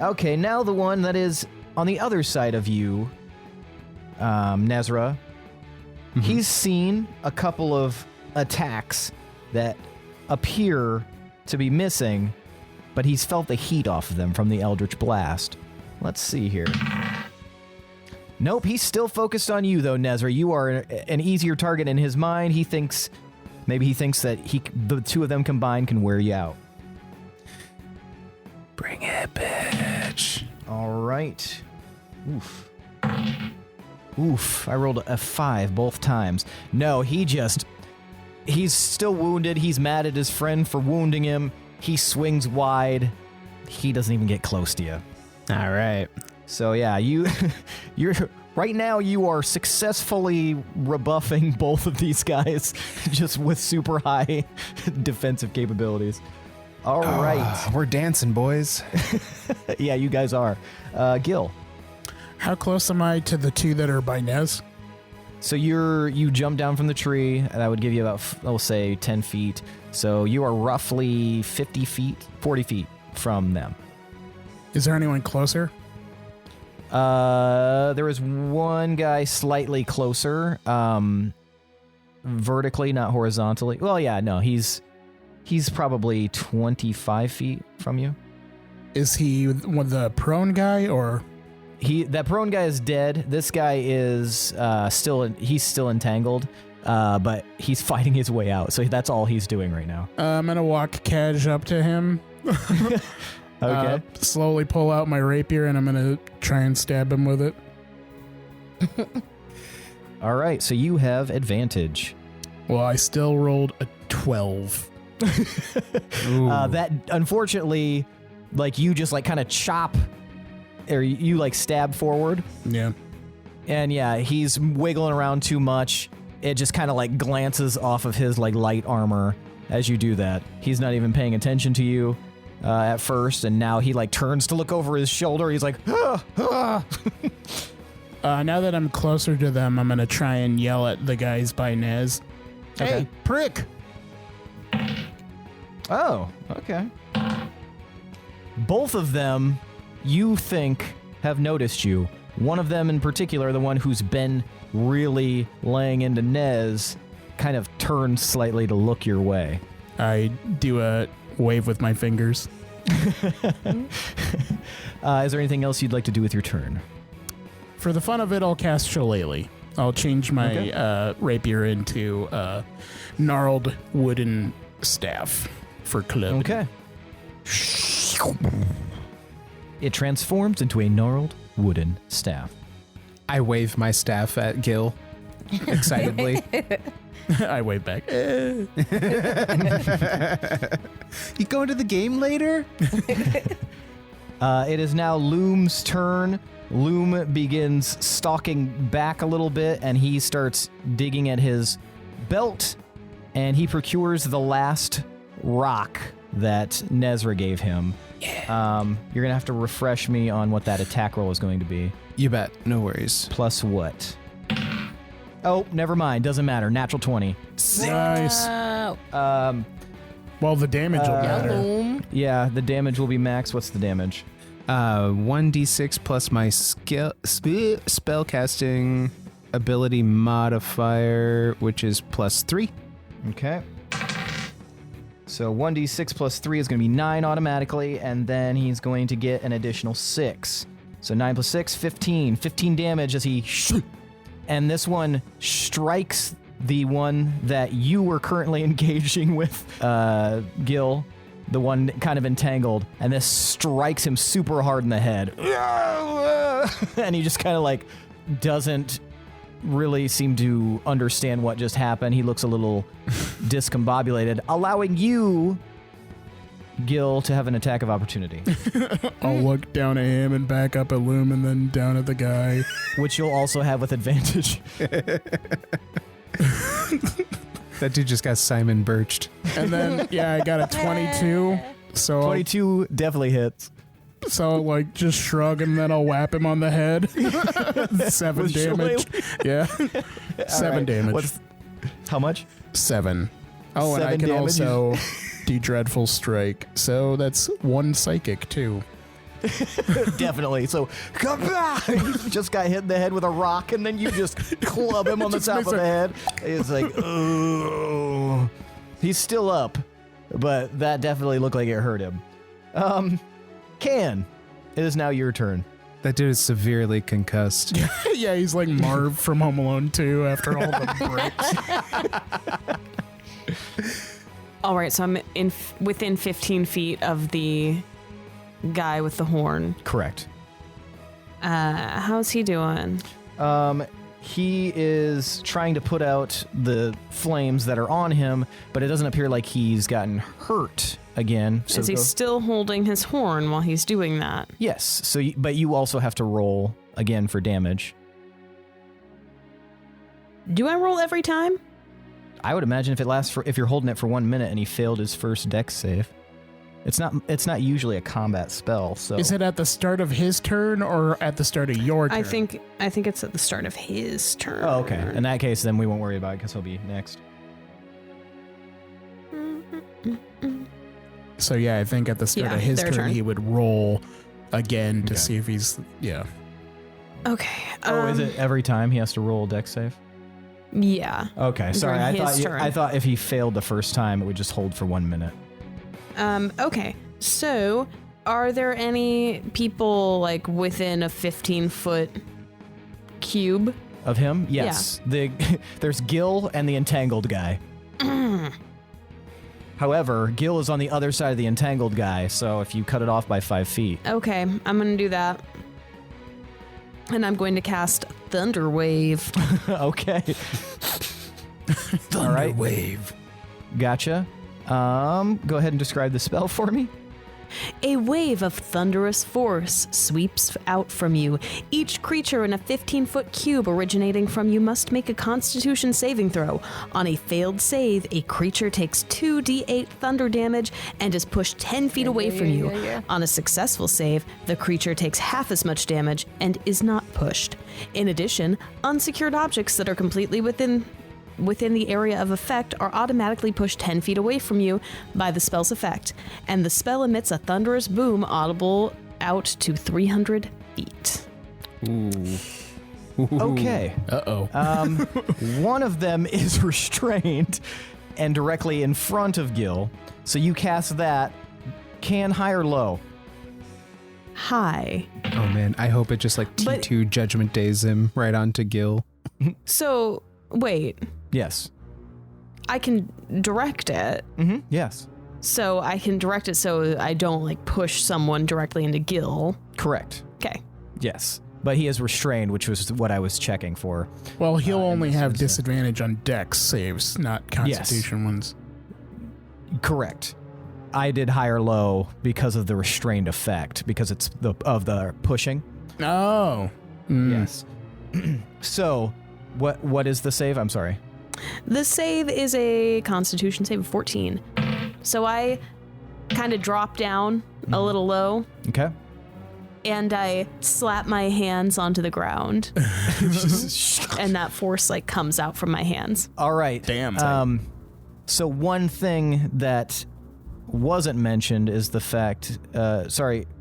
Okay, now the one that is on the other side of you, Nezrah. Mm-hmm. He's seen a couple of attacks that appear to be missing, but he's felt the heat off of them from the Eldritch Blast. Let's see here. Nope, he's still focused on you, though, Nezrah. You are an easier target in his mind. He thinks that the two of them combined can wear you out. Bring it, bitch. All right. Oof, I rolled a 5 both times. No, he's still wounded. He's mad at his friend for wounding him. He swings wide. He doesn't even get close to you. All right. So yeah, you're right now you are successfully rebuffing both of these guys just with super high defensive capabilities. All right. We're dancing, boys. Yeah, you guys are. Gil. How close am I to the two that are by Nez? So you jump down from the tree, and that would give you about, I'll say, 10 feet. So you are roughly 40 feet from them. Is there anyone closer? There is one guy slightly closer, vertically, not horizontally. Well, yeah, no, he's probably 25 feet from you. Is he the prone guy, or? That prone guy is dead. This guy is he's still entangled, but he's fighting his way out. So that's all he's doing right now. I'm gonna walk Kaj up to him. Okay. Slowly pull out my rapier, and I'm gonna try and stab him with it. All right, so you have advantage. Well, I still rolled a 12. That unfortunately, like you just like kind of chop, or you like stab forward. Yeah. And yeah, he's wiggling around too much. It just kind of like glances off of his like light armor as you do that. He's not even paying attention to you at first, and now he like turns to look over his shoulder. He's like, ah, ah. Now that I'm closer to them, I'm gonna try and yell at the guys by Nez. Okay. Hey, prick! Oh, okay. Both of them, you think, have noticed you. One of them in particular, the one who's been really laying into Nez, kind of turns slightly to look your way. I do a wave with my fingers. Is there anything else you'd like to do with your turn? For the fun of it, I'll cast Shillelagh. I'll change my rapier into a gnarled wooden staff for club. Okay. It transforms into a gnarled wooden staff. I wave my staff at Gil excitedly. I wave back. You going to the game later? It is now Loom's turn. Loom begins stalking back a little bit, and he starts digging at his belt, and he procures the last rock that Nezrah gave him. Yeah. You're going to have to refresh me on what that attack roll is going to be. You bet. No worries. Plus what? Oh, never mind. Doesn't matter. Natural 20. Nice. Well, the damage will matter. Yeah, the damage will be max. What's the damage? 1d6 plus my spellcasting ability modifier, which is +3. Okay. So 1d6 plus 3 is going to be 9 automatically, and then he's going to get an additional 6. So 9 plus 6, 15. 15 damage as he... And this one strikes the one that you were currently engaging with, Gil, the one kind of entangled, and this strikes him super hard in the head. And he just kind of like doesn't really seem to understand what just happened. He looks a little discombobulated, allowing you, Gil, to have an attack of opportunity. I'll look down at him and back up at Loom and then down at the guy. Which you'll also have with advantage. That dude just got Simon Birched. And then, yeah, I got a 22. So 22 definitely hits. So I'll, like, just shrug and then I'll whap him on the head. 7 With damage. Yeah. 7 damage. How much? 7. Oh, and 7 I can damage. also do Dreadful Strike. So that's 1 psychic, too. Definitely. So, you just got hit in the head with a rock, and then you just club him on the top of the head. It's like, oh. He's still up, but that definitely looked like it hurt him. Can, it is now your turn. That dude is severely concussed. Yeah, he's like Marv from Home Alone 2 after all the bricks. All right, so I'm within 15 feet of the guy with the horn. Correct. How's he doing? He is trying to put out the flames that are on him, but it doesn't appear like he's gotten hurt again. So Is he still holding his horn while he's doing that? Yes. So, but you also have to roll again for damage. Do I roll every time? I would imagine if you're holding it for 1 minute and he failed his first dex save. It's not usually a combat spell, so... Is it at the start of his turn or at the start of your turn? I think it's at the start of his turn. Oh, okay. In that case, then we won't worry about it because he'll be next. So yeah, I think at the start of his turn, he would roll again to see if he's... Yeah. Okay. Is it every time he has to roll a dex save? Yeah. Okay, sorry. During I thought if he failed the first time, it would just hold for 1 minute. Okay. So, are there any people like within a 15-foot cube of him? Yes. There's Gil and the entangled guy. However, Gil is on the other side of the entangled guy, so if you cut it off by 5 feet. Okay, I'm gonna do that. And I'm going to cast Thunder Wave. Okay. Thunder Wave. Gotcha. Go ahead and describe the spell for me. A wave of thunderous force sweeps out from you. Each creature in a 15-foot cube originating from you must make a Constitution saving throw. On a failed save, a creature takes 2d8 thunder damage and is pushed 10 feet away from you. On a successful save, the creature takes half as much damage and is not pushed. In addition, unsecured objects that are completely within the area of effect are automatically pushed 10 feet away from you by the spell's effect, and the spell emits a thunderous boom audible out to 300 feet. Ooh. Okay. Uh-oh. One of them is restrained and directly in front of Gil, so you cast that. Can high or low? High. Oh man, I hope it just like T2 Judgment Days him right onto Gil. So, wait. Yes. I can direct it. Mm-hmm. Yes. So I can direct it so I don't like push someone directly into Gil. Correct. Okay. Yes. But he is restrained, which was what I was checking for. Well, he'll only have disadvantage on dex saves, not Constitution ones. Correct. I did high or low because of the restrained effect, because it's of the pushing. Oh. Yes. So, what is the save? I'm sorry. The save is a Constitution save of 14. So I kind of drop down a little low. Okay. And I slap my hands onto the ground. And that force like comes out from my hands. All right. Damn. So one thing that wasn't mentioned is the fact,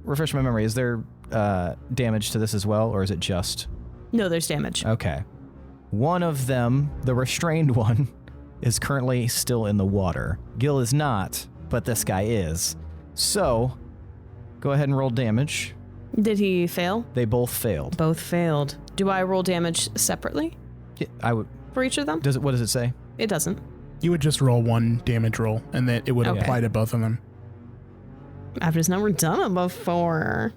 refresh my memory. Is there damage to this as well, or is it just? No, there's damage. Okay. One of them, the restrained one, is currently still in the water. Gil is not, but this guy is. So, go ahead and roll damage. Did he fail? They both failed. Both failed. Do I roll damage separately Yeah, I would. for each of them? What does it say? It doesn't. You would just roll one damage roll, and then it would Okay. apply to both of them. I've just never done it before.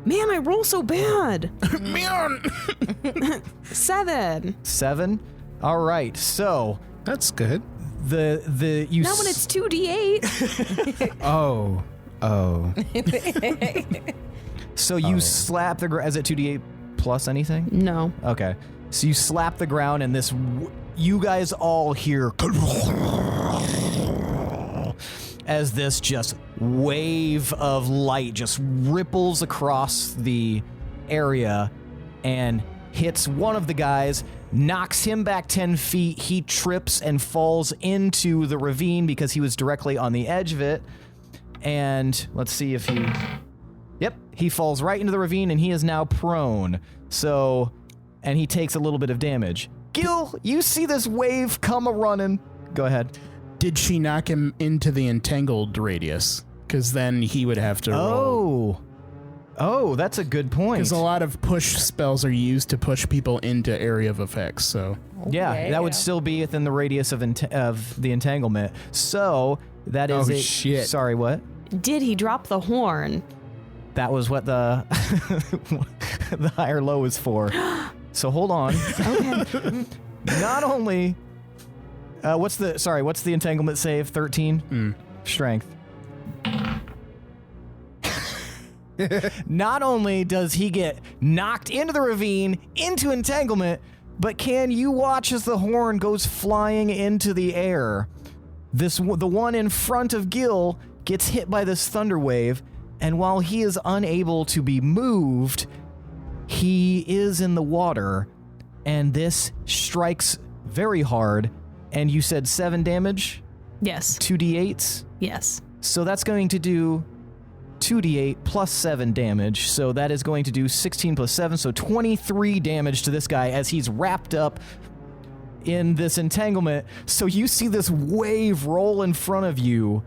Man, I roll so bad. Man! 7. 7. All right. So That's good. you. Not when it's 2d8. Oh. So you slap the ground. Is it 2d8 plus anything? No. Okay. So you slap the ground, and this. You guys all hear as this just wave of light just ripples across the area and hits one of the guys, knocks him back 10 feet. He trips and falls into the ravine because he was directly on the edge of it. And let's see if he... Yep, he falls right into the ravine, and he is now prone. So, and he takes a little bit of damage. Gil, you see this wave come a-running. Go ahead. Did she knock him into the entangled radius? Because then he would have to roll. Oh, that's a good point. Because a lot of push spells are used to push people into area of effects, so... Yeah, that would still be within the radius of the entanglement. So, that is shit. Sorry, what? Did he drop the horn? That was what the the higher low is for. So hold on. Okay. Not only what's the entanglement save? 13? Strength. Not only does he get knocked into the ravine, into entanglement, but can you watch as the horn goes flying into the air? The one in front of Gil gets hit by this thunder wave, and while he is unable to be moved, he is in the water, and this strikes very hard. And you said 7 damage? Yes. 2d8s? Yes. So that's going to do 2d8 plus 7 damage. So that is going to do 16 plus 7, so 23 damage to this guy as he's wrapped up in this entanglement. So you see this wave roll in front of you,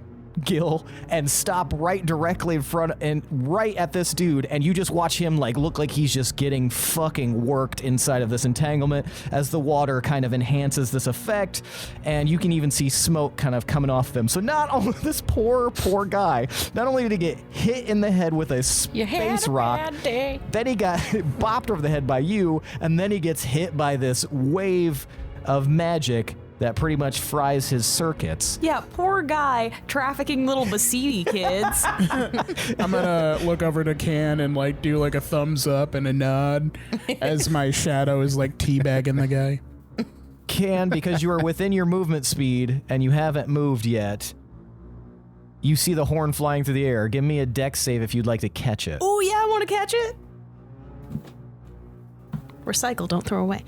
Gil, and stop right directly in front and right at this dude, and you just watch him look like he's just getting fucking worked inside of this entanglement as the water kind of enhances this effect, and you can even see smoke kind of coming off them. So not only this poor guy, not only did he get hit in the head with a space rock, then he got bopped over the head by you, and then he gets hit by this wave of magic that pretty much fries his circuits. Yeah, poor guy trafficking little Basidi kids. I'm gonna look over to Can and do a thumbs up and a nod as my shadow is teabagging the guy. Can, because you are within your movement speed and you haven't moved yet, you see the horn flying through the air. Give me a dex save if you'd like to catch it. Oh yeah, I want to catch it. Recycle, don't throw away.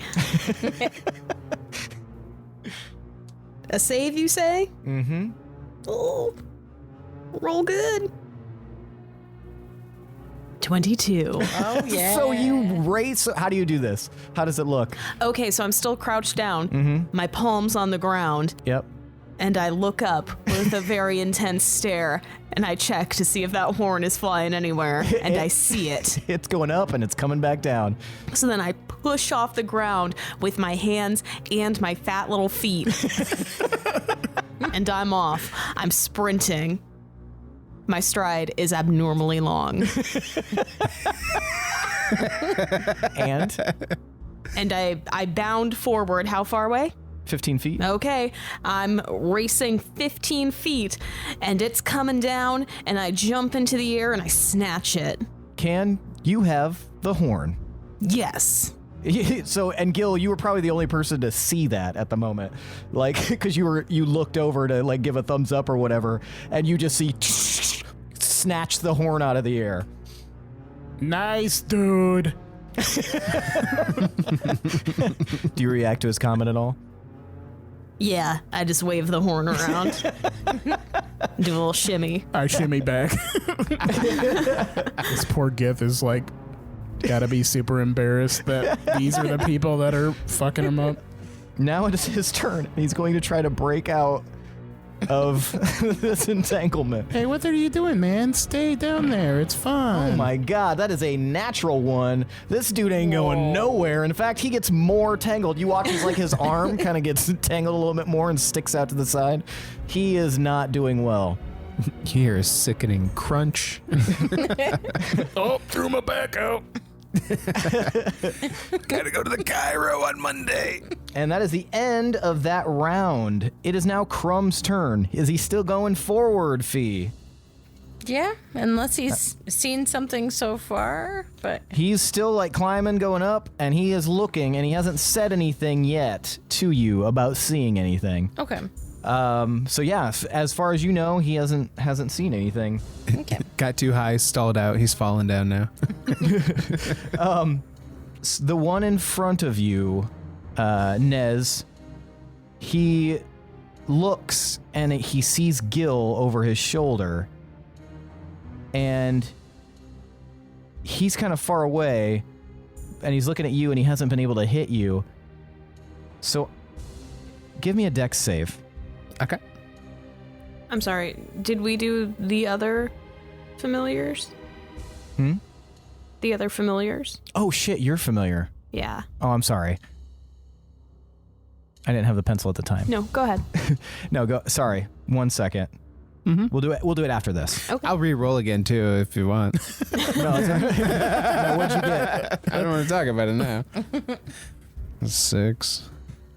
A save, you say? Mm-hmm. Oh, roll good. 22. Oh, yeah. So you race. How do you do this? How does it look? Okay, so I'm still crouched down. My palms on the ground, Yep. and I look up with a very intense stare, and I check to see if that horn is flying anywhere, and I see it. It's going up and it's coming back down. So then I push off the ground with my hands and my fat little feet. And I'm off. I'm sprinting. My stride is abnormally long. And And I bound forward. How far away? 15 feet. Okay, I'm racing 15 feet, and it's coming down, and I jump into the air, and I snatch it. Can, you have the horn. Yes. So, and Gil, you were probably the only person to see that at the moment. Because you looked over to give a thumbs up or whatever, and you just see snatch the horn out of the air. Nice, dude. Do you react to his comment at all? Yeah, I just wave the horn around. Do a little shimmy. I shimmy back. This poor Gith is like, gotta be super embarrassed that these are the people that are fucking him up. Now it is his turn. He's going to try to break out of this entanglement. Hey, what are you doing, man? Stay down there. It's fun. Oh my god, that is a natural one. This dude ain't going nowhere. In fact, he gets more tangled. You watch as like his arm kind of gets tangled a little bit more and sticks out to the side. He is not doing well. You hear a sickening crunch. Oh, threw my back out. Gotta go to the Cairo on Monday. And that is the end of that round. It is now Crumb's turn. Is he still going forward, Fee? Yeah, unless he's seen something so far, but... He's still like climbing, going up, and he is looking, and he hasn't said anything yet to you about seeing anything. Okay. So yeah, as far as you know, he hasn't seen anything. Okay. Got too high, stalled out. He's falling down now. The one in front of you, Nez, he looks and he sees Gil over his shoulder, and he's kind of far away, and he's looking at you, and he hasn't been able to hit you. So, give me a dex save. Okay. I'm sorry, did we do the other familiars? The other familiars? Oh shit, you're familiar. Yeah. Oh, I'm sorry. I didn't have the pencil at the time. No, go ahead. No, go. Sorry. 1 second. Mm-hmm. We'll do it after this. Okay. I'll re-roll again too if you want. No, what'd you get? I don't want to talk about it now. 6.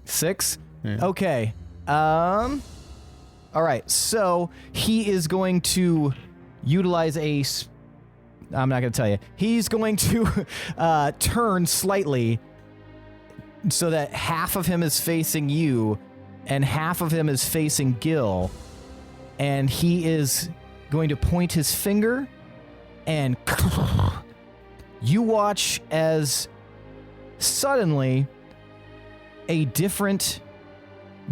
6? Yeah. Okay. All right. So he is going to utilize I'm not going to tell you. He's going to turn slightly so that half of him is facing you and half of him is facing Gil. And he is going to point his finger and you watch as suddenly a different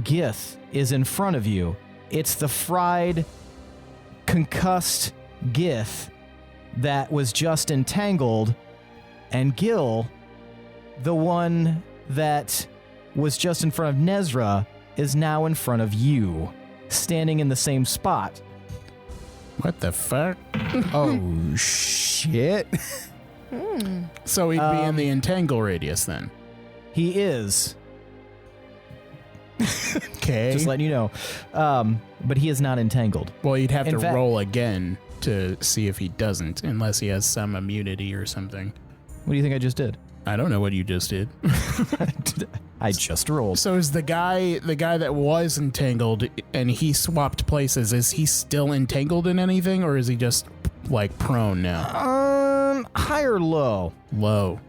Gith is in front of you. It's the fried, concussed Gith that was just entangled, and Gil, the one that was just in front of Nezrah, is now in front of you, standing in the same spot. What the fuck? Oh, shit. So he'd be in the entangle radius then. He is. Okay. Just letting you know. But he is not entangled. Well, you'd have In to fact- roll again to see if he doesn't, unless he has some immunity or something. What do you think I just did? I don't know what you just did. I just rolled. So is the guy that was entangled and he swapped places, is he still entangled in anything, or is he just like prone now? High or low? Low.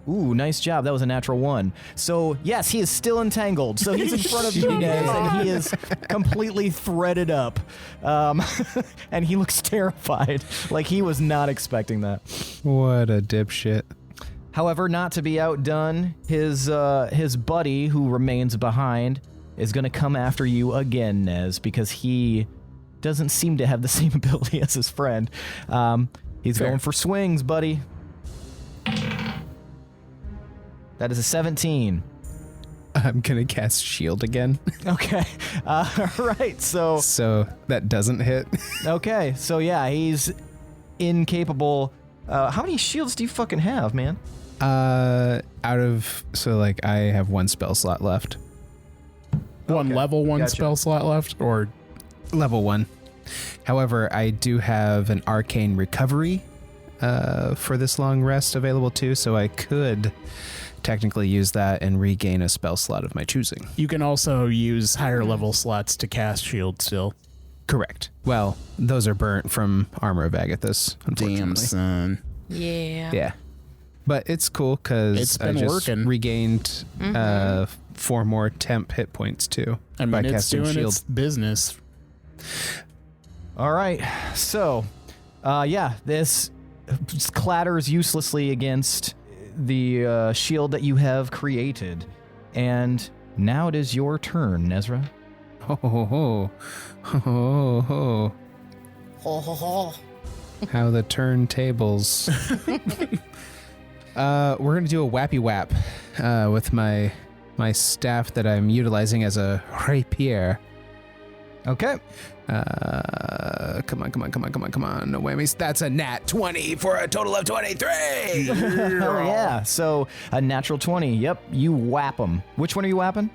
Ooh, nice job. That was a natural 1. So, yes, he is still entangled. So he's in front of you, Nez, and he is completely threaded up. And he looks terrified. Like he was not expecting that. What a dipshit. However, not to be outdone, his buddy, who remains behind, is going to come after you again, Nez, because he doesn't seem to have the same ability as his friend. He's Fair. going for swings, buddy. That is a 17. I'm going to cast shield again. Okay. All right. So that doesn't hit. okay. So yeah, he's incapable. How many shields do you fucking have, man? I have 1 spell slot left. One Okay. level 1 Gotcha. spell slot left, or Level 1. However, I do have an arcane recovery for this long rest available too, so I could technically use that and regain a spell slot of my choosing. you can also use higher level slots to cast shield still. Correct. Well, those are burnt from Armor of Agathis, unfortunately. Damn, son. Yeah. Yeah. But it's cool because It's I been just working. regained 4 more temp hit points too. I by mean, it's casting doing shield. its business. All right. So, this clatters uselessly against the shield that you have created. And now it is your turn, Nezrah. Ho ho ho. Ho ho ho. Ho, ho, ho. How the turntables. We're gonna do a wappy whap with my staff that I'm utilizing as a rapier. Okay. Come on. No whammies. That's a nat 20 for a total of 23. Hell yeah. So a natural 20. Yep. You whap him. Which one are you whapping?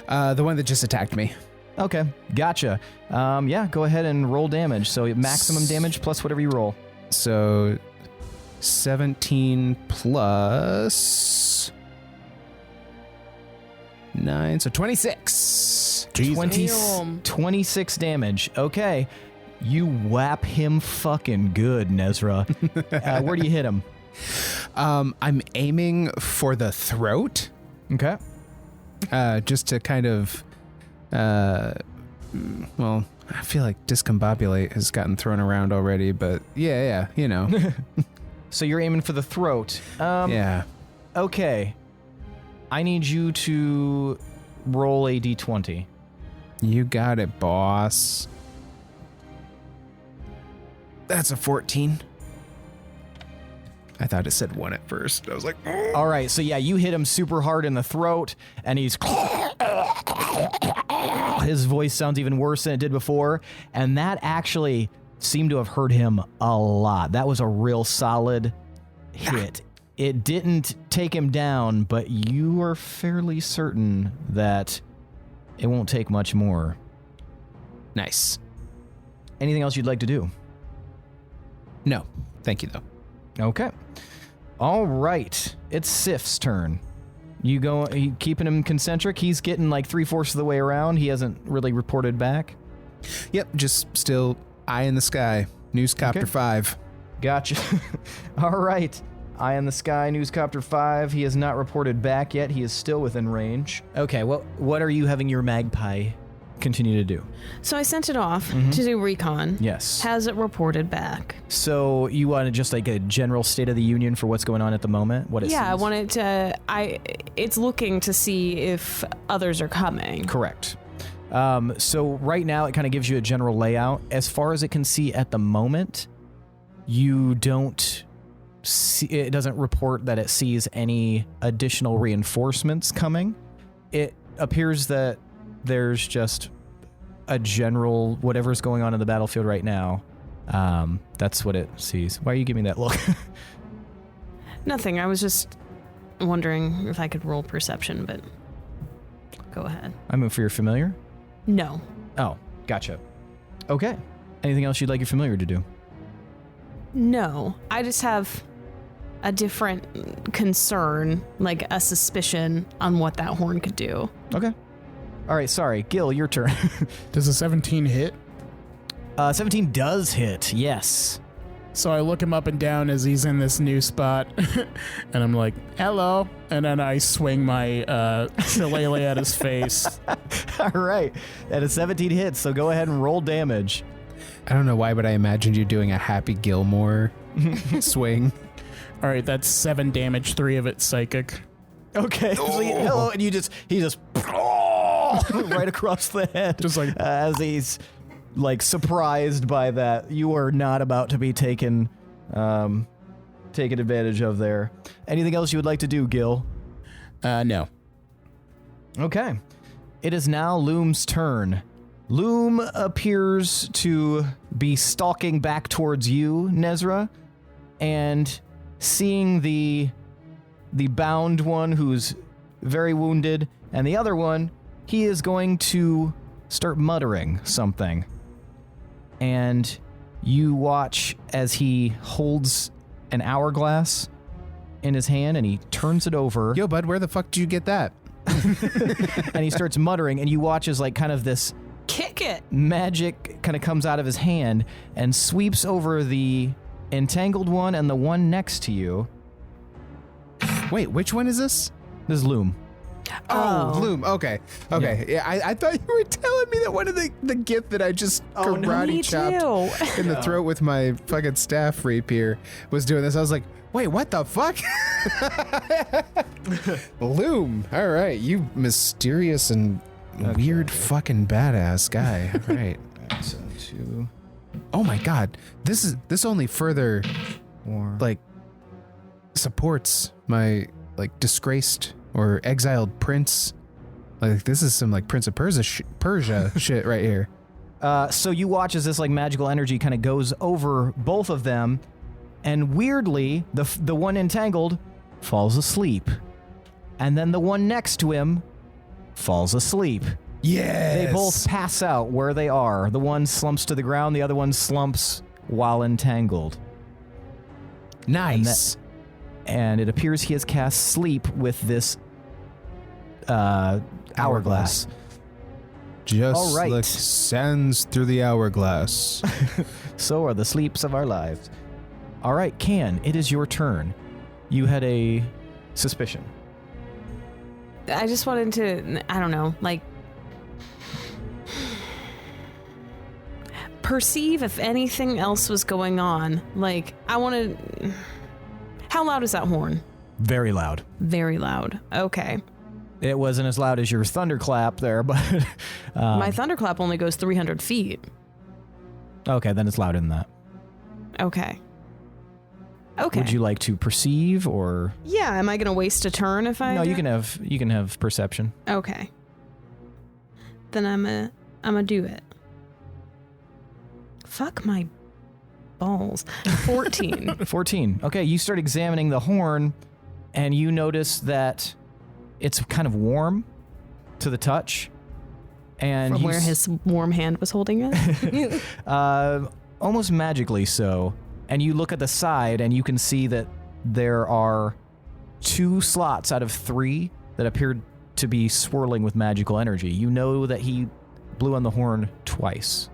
The one that just attacked me. Okay. Gotcha. Yeah, go ahead and roll damage. So maximum damage plus whatever you roll. So 17 plus 9, so 26. 26 damage. Okay. You whap him fucking good, Nezrah. Where do you hit him? I'm aiming for the throat. Okay. Just to kind of, well, I feel like discombobulate has gotten thrown around already, but yeah, you know. So you're aiming for the throat. Yeah. Okay. I need you to roll a d20. You got it, boss. That's a 14. I thought it said 1 at first. I was like, oh. All right, so yeah, you hit him super hard in the throat, and he's... His voice sounds even worse than it did before, and that actually seemed to have hurt him a lot. That was a real solid hit. It didn't take him down, but you are fairly certain that it won't take much more. Nice. Anything else you'd like to do? No, thank you, though. Okay. All right. It's Sif's turn. You keeping him concentric? He's getting like 3/4 of the way around. He hasn't really reported back. Yep, just still eye in the sky. Newscopter 5. Gotcha. All right. Eye in the sky, Newscopter 5. He has not reported back yet. He is still within range. Okay, well, what are you having your magpie continue to do? So I sent it off to do recon. Yes. Has it reported back? So you want just like a general state of the union for what's going on at the moment? What it Yeah, I sees? want it to... It's looking to see if others are coming. Correct. So right now it kind of gives you a general layout. As far as it can see at the moment, you don't see, it doesn't report that it sees any additional reinforcements coming. It appears that there's just a general whatever's going on in the battlefield right now. That's what it sees. Why are you giving me that look? Nothing. I was just wondering if I could roll perception, but go ahead. I move for your familiar? No. Oh, gotcha. Okay. Anything else you'd like your familiar to do? No. I just have a different concern, like a suspicion on what that horn could do. Okay. All right, sorry. Gil, your turn. Does a 17 hit? 17 does hit, yes. So I look him up and down as he's in this new spot, and I'm like, hello. And then I swing my shillelagh at his face. All right. That is 17 hits, so go ahead and roll damage. I don't know why, but I imagined you doing a Happy Gilmore swing. All right, that's 7 damage, 3 of it psychic. Okay. So hello, and he just right across the head. Just like as he's like surprised by that. You are not about to be taken advantage of there. Anything else you would like to do, Gil? No. Okay. It is now Loom's turn. Loom appears to be stalking back towards you, Nezrah, and seeing the bound one who's very wounded, and the other one, he is going to start muttering something. And you watch as he holds an hourglass in his hand and he turns it over. Yo, bud, where the fuck did you get that? And he starts muttering, and you watch as like kind of this Kick it. magic kind of comes out of his hand and sweeps over the entangled one and the one next to you. Wait, which one is this? This is Loom. Oh, Loom. Okay. Yeah, I thought you were telling me that one of the Gith that I just karate chopped in the throat with my fucking staff rapier was doing this. I was like, wait, what the fuck? Loom. All right, you mysterious and weird fucking badass guy. All right. So 2. Oh my god. This only further 4. like supports my like disgraced or exiled prince. Like this is some like Prince of Persia shit right here. So you watch as this like magical energy kind of goes over both of them, and weirdly, the one entangled falls asleep, and then the one next to him falls asleep. Yes. They both pass out where they are. The one slumps to the ground, the other one slumps while entangled. Nice. And it appears he has cast sleep with this hourglass. Just All right. like sands through the hourglass. So are the sleeps of our lives. All right, Can, it is your turn. You had a suspicion. I just wanted to, I don't know, like, perceive if anything else was going on. Like, I wanted... How loud is that horn? Very loud. Very loud. Okay. It wasn't as loud as your thunderclap there, but... My thunderclap only goes 300 feet. Okay, then it's louder than that. Okay. Okay. Would you like to perceive or... Yeah, am I going to waste a turn if I... No, do? you can have perception. Okay. Then I'm a do it. Fuck my balls. 14. 14. Okay, you start examining the horn, and you notice that it's kind of warm to the touch. And From where his warm hand was holding it? Almost magically so. And you look at the side, and you can see that there are 2 slots out of 3 that appeared to be swirling with magical energy. You know that he blew on the horn twice.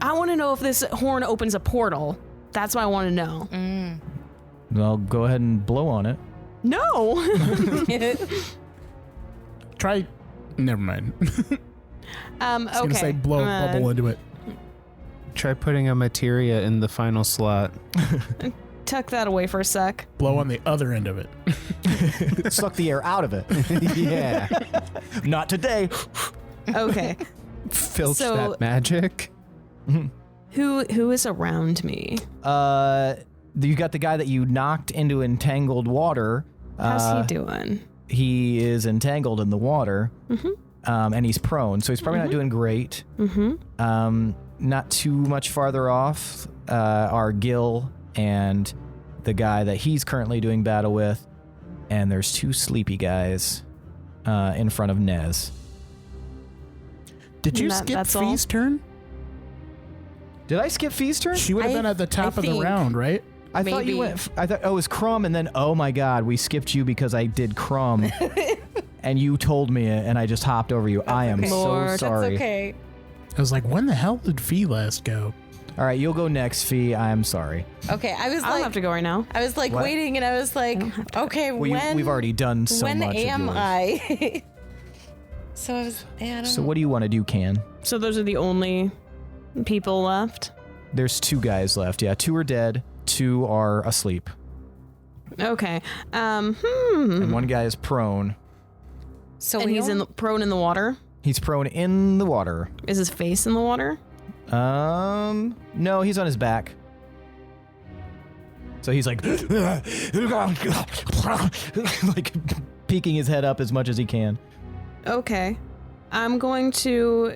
I want to know if this horn opens a portal. That's what I want to know. Well, go ahead and blow on it. No! Try. Never mind. I was okay. gonna say blow a bubble into it. Try putting a materia in the final slot. Tuck that away for a sec. Blow on the other end of it. Suck the air out of it. Yeah. Not today. Okay. Filch So- that magic. Who is around me? You got the guy that you knocked into entangled water. How's he doing? He is entangled in the water, and he's prone, so he's probably not doing great. Not too much farther off are Gil and the guy that he's currently doing battle with, and there's 2 sleepy guys in front of Nez. Did you That- skip that's all? Fee's turn? Did I skip Fee's turn? She would have been at the top of the think- round, right? I thought you maybe. went. I thought it was Crumb, and then oh my God, we skipped you because I did Crumb, and you told me it, and I just hopped over you. I am so sorry. That's okay. I was like, when the hell did Fee last go? All right, you'll go next, Fee. I am sorry. Okay, I was I don't like, have to go right now. I was like What? waiting, and I was like, okay, Well, we've already done so when much. am of yours. I? So I was. I don't So know. what do you want to do, Can? So those are the only people left? There's 2 guys left. Yeah, 2 are dead. 2 are asleep, Okay. and 1 guy is prone. So And he's prone in the water? He's prone in the water. Is his face in the water? No, he's on his back. So he's like, like peeking his head up as much as he can. Okay. I'm going to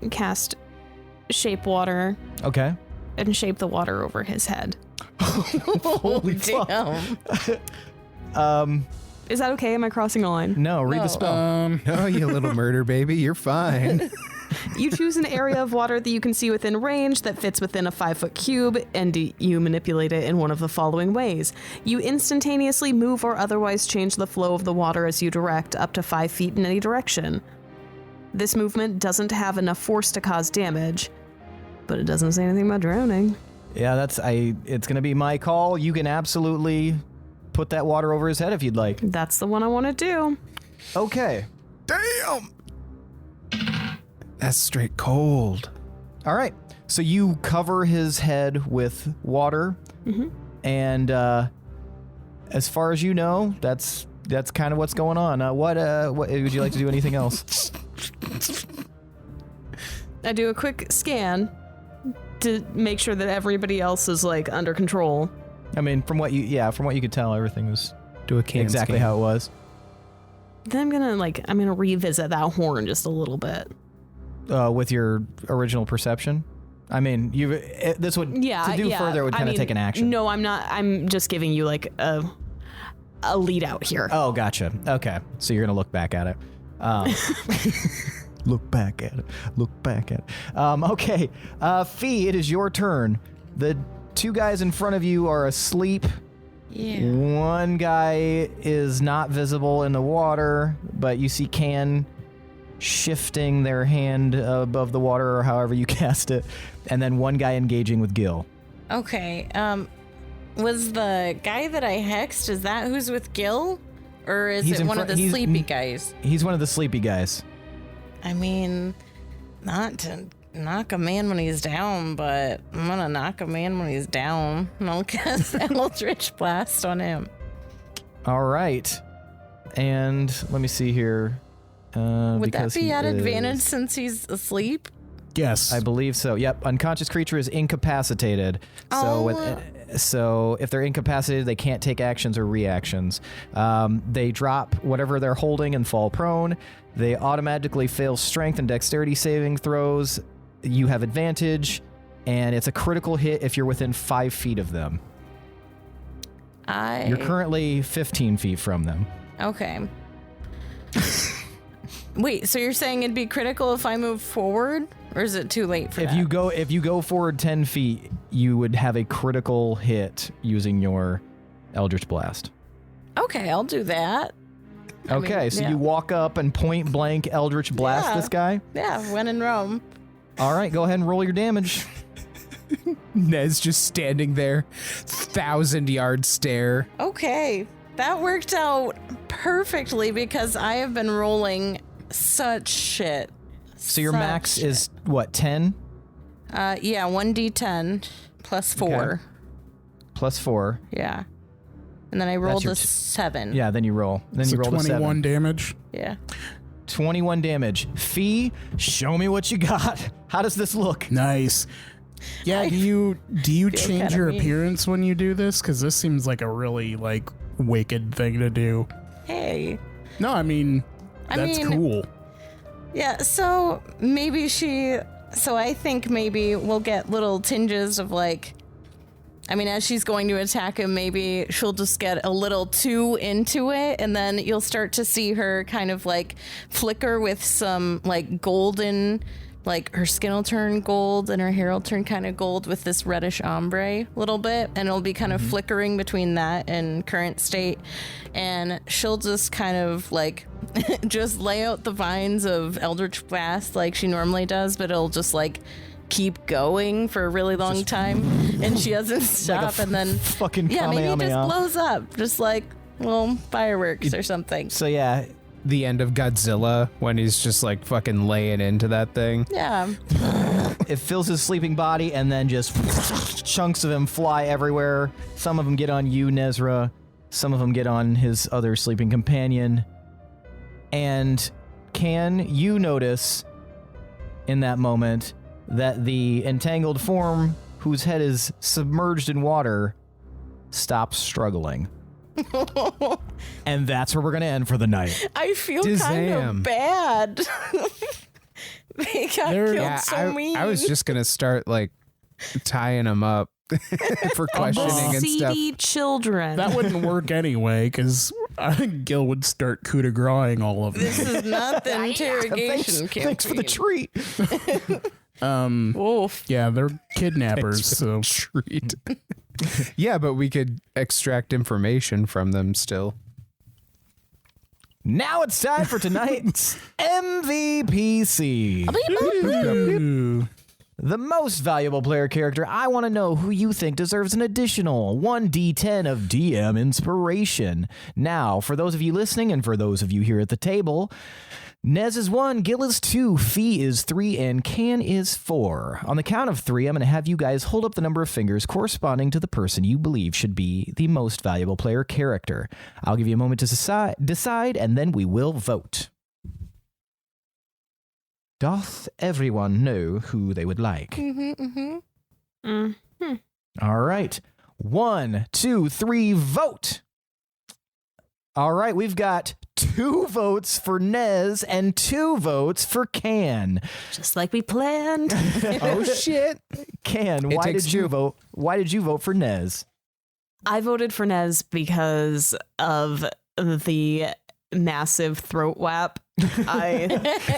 cast Shape Water Okay. and shape the water over his head. Holy fuck. Damn. Is that okay? Am I crossing a line? No, read the No. spell. Oh, you little murder baby, you're fine. You choose an area of water that you can see within range that fits within a 5-foot cube, and you manipulate it in one of the following ways. You instantaneously move or otherwise change the flow of the water as you direct up to 5 feet in any direction. This movement doesn't have enough force to cause damage, but it doesn't say anything about drowning. Yeah, it's gonna be my call. You can absolutely put that water over his head if you'd like. That's the one I want to do. Okay. Damn. That's straight cold. All right. So you cover his head with water, and as far as you know, that's kind of what's going on. What would you like to do? Anything else? I do a quick scan to make sure that everybody else is like under control. I mean, from what you could tell, everything was Do a can exactly scan. how it was. Then I'm gonna revisit that horn just a little bit. With your original perception. I mean, this would to do further would kind of take an action. No, I'm not. I'm just giving you like a lead out here. Oh, gotcha. Okay, so you're gonna look back at it. Look back at it. Look back at it. Okay, Fee, it is your turn. The two guys in front of you are asleep. Yeah. One guy is not visible in the water, but you see Can shifting their hand above the water or however you cast it, and then one guy engaging with Gil. Okay. Was the guy that I hexed, is that who's with Gil? Or is it one of the sleepy guys? He's one of the sleepy guys. I mean, not to knock a man when he's down, but I'm gonna knock a man when he's down. And I'll cast Eldritch Blast on him. All right. And let me see here. Would that be at advantage since he's asleep? Yes. I believe so. Yep. Unconscious creature is incapacitated. So if they're incapacitated, they can't take actions or reactions. They drop whatever they're holding and fall prone. They automatically fail strength and dexterity saving throws. You have advantage, and it's a critical hit if you're within 5 feet of them. You're currently 15 feet from them. Okay. Wait, so you're saying it'd be critical if I move forward, or is it too late for that? If you go forward 10 feet, you would have a critical hit using your Eldritch Blast. Okay, I'll do that. You walk up and point blank Eldritch Blast this guy? Yeah, when in Rome. All right, go ahead and roll your damage. Nez just standing there, 1,000-yard stare. Okay, that worked out perfectly because I have been rolling such shit. So your max is what, 10? Yeah, 1d10 plus 4. Okay. Plus 4. Yeah. And then I rolled a 7. Yeah, then you roll. Then you roll 21 damage. Yeah. 21 damage. Fee, show me what you got. How does this look? Nice. Yeah, do you change your mean. appearance when you do this? Because this seems like a really wicked thing to do. Hey. No, I mean that's cool. Yeah, so maybe I think maybe we'll get little tinges of as she's going to attack him, maybe she'll just get a little too into it, and then you'll start to see her kind of flicker with some golden, her skin will turn gold and her hair will turn kind of gold with this reddish ombre a little bit, and it'll be kind of flickering between that and current state, and she'll just kind of just lay out the vines of Eldritch Blast like she normally does, but it'll just keep going for a really long time, and she doesn't stop, and then fucking maybe it just Kamehameha. blows up, just little fireworks or something. So yeah, The end of Godzilla when he's just fucking laying into that thing. Yeah. it fills his sleeping body, and then just chunks of him fly everywhere. Some of them get on you, Nezrah. Some of them get on his other sleeping companion. And can you notice in that moment that the entangled form, whose head is submerged in water, stops struggling? And that's where we're going to end for the night. I feel kind of bad. They got killed so mean. I was just going to start tying him up for questioning and stuff. Seedy children. That wouldn't work anyway, because I think Gil would start coup de grace-ing all of them. This is not the interrogation campaign. Thanks for the treat. Wolf. Yeah, they're kidnappers, so Treat. Yeah, but we could extract information from them still. Now it's time for tonight's MVPC. Ooh. The most valuable player character, I want to know who you think deserves an additional 1d10 of DM inspiration. Now, for those of you listening and for those of you here at the table, Nez is 1, Gil is 2, Fee is 3, and Can is 4. On the count of 3, I'm going to have you guys hold up the number of fingers corresponding to the person you believe should be the most valuable player character. I'll give you a moment to decide, and then we will vote. Doth everyone know who they would like? All right. 1, 2, 3, vote. All right, we've got 2 votes for Nez and 2 votes for Can. Just like we planned. Oh shit. Can, why did you vote? Why did you vote for Nez? I voted for Nez because of the massive throat whap. I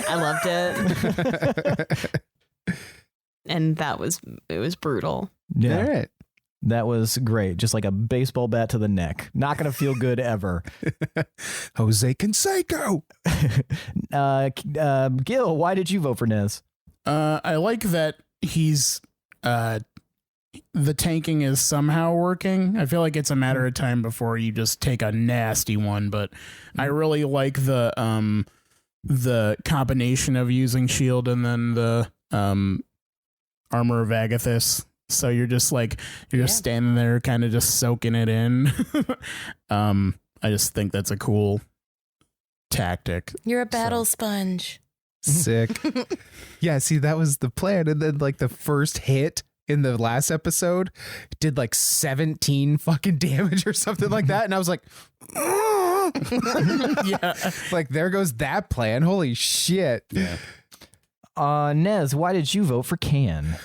loved it. And it was brutal. Yeah. All right. That was great. Just like a baseball bat to the neck. Not going to feel good ever. Jose Canseco. Gil, why did you vote for Nez? I like that he's the tanking is somehow working. I feel like it's a matter of time before you just take a nasty one, but I really like the combination of using shield and then the armor of Agathis. So you're just standing there kind of just soaking it in. I just think that's a cool tactic. You're a battle sponge. Sick. Yeah, see, that was the plan. And then like the first hit in the last episode did like 17 fucking damage or something like that. And I was like, Yeah. Like there goes that plan. Holy shit. Yeah. Nez, why did you vote for Can?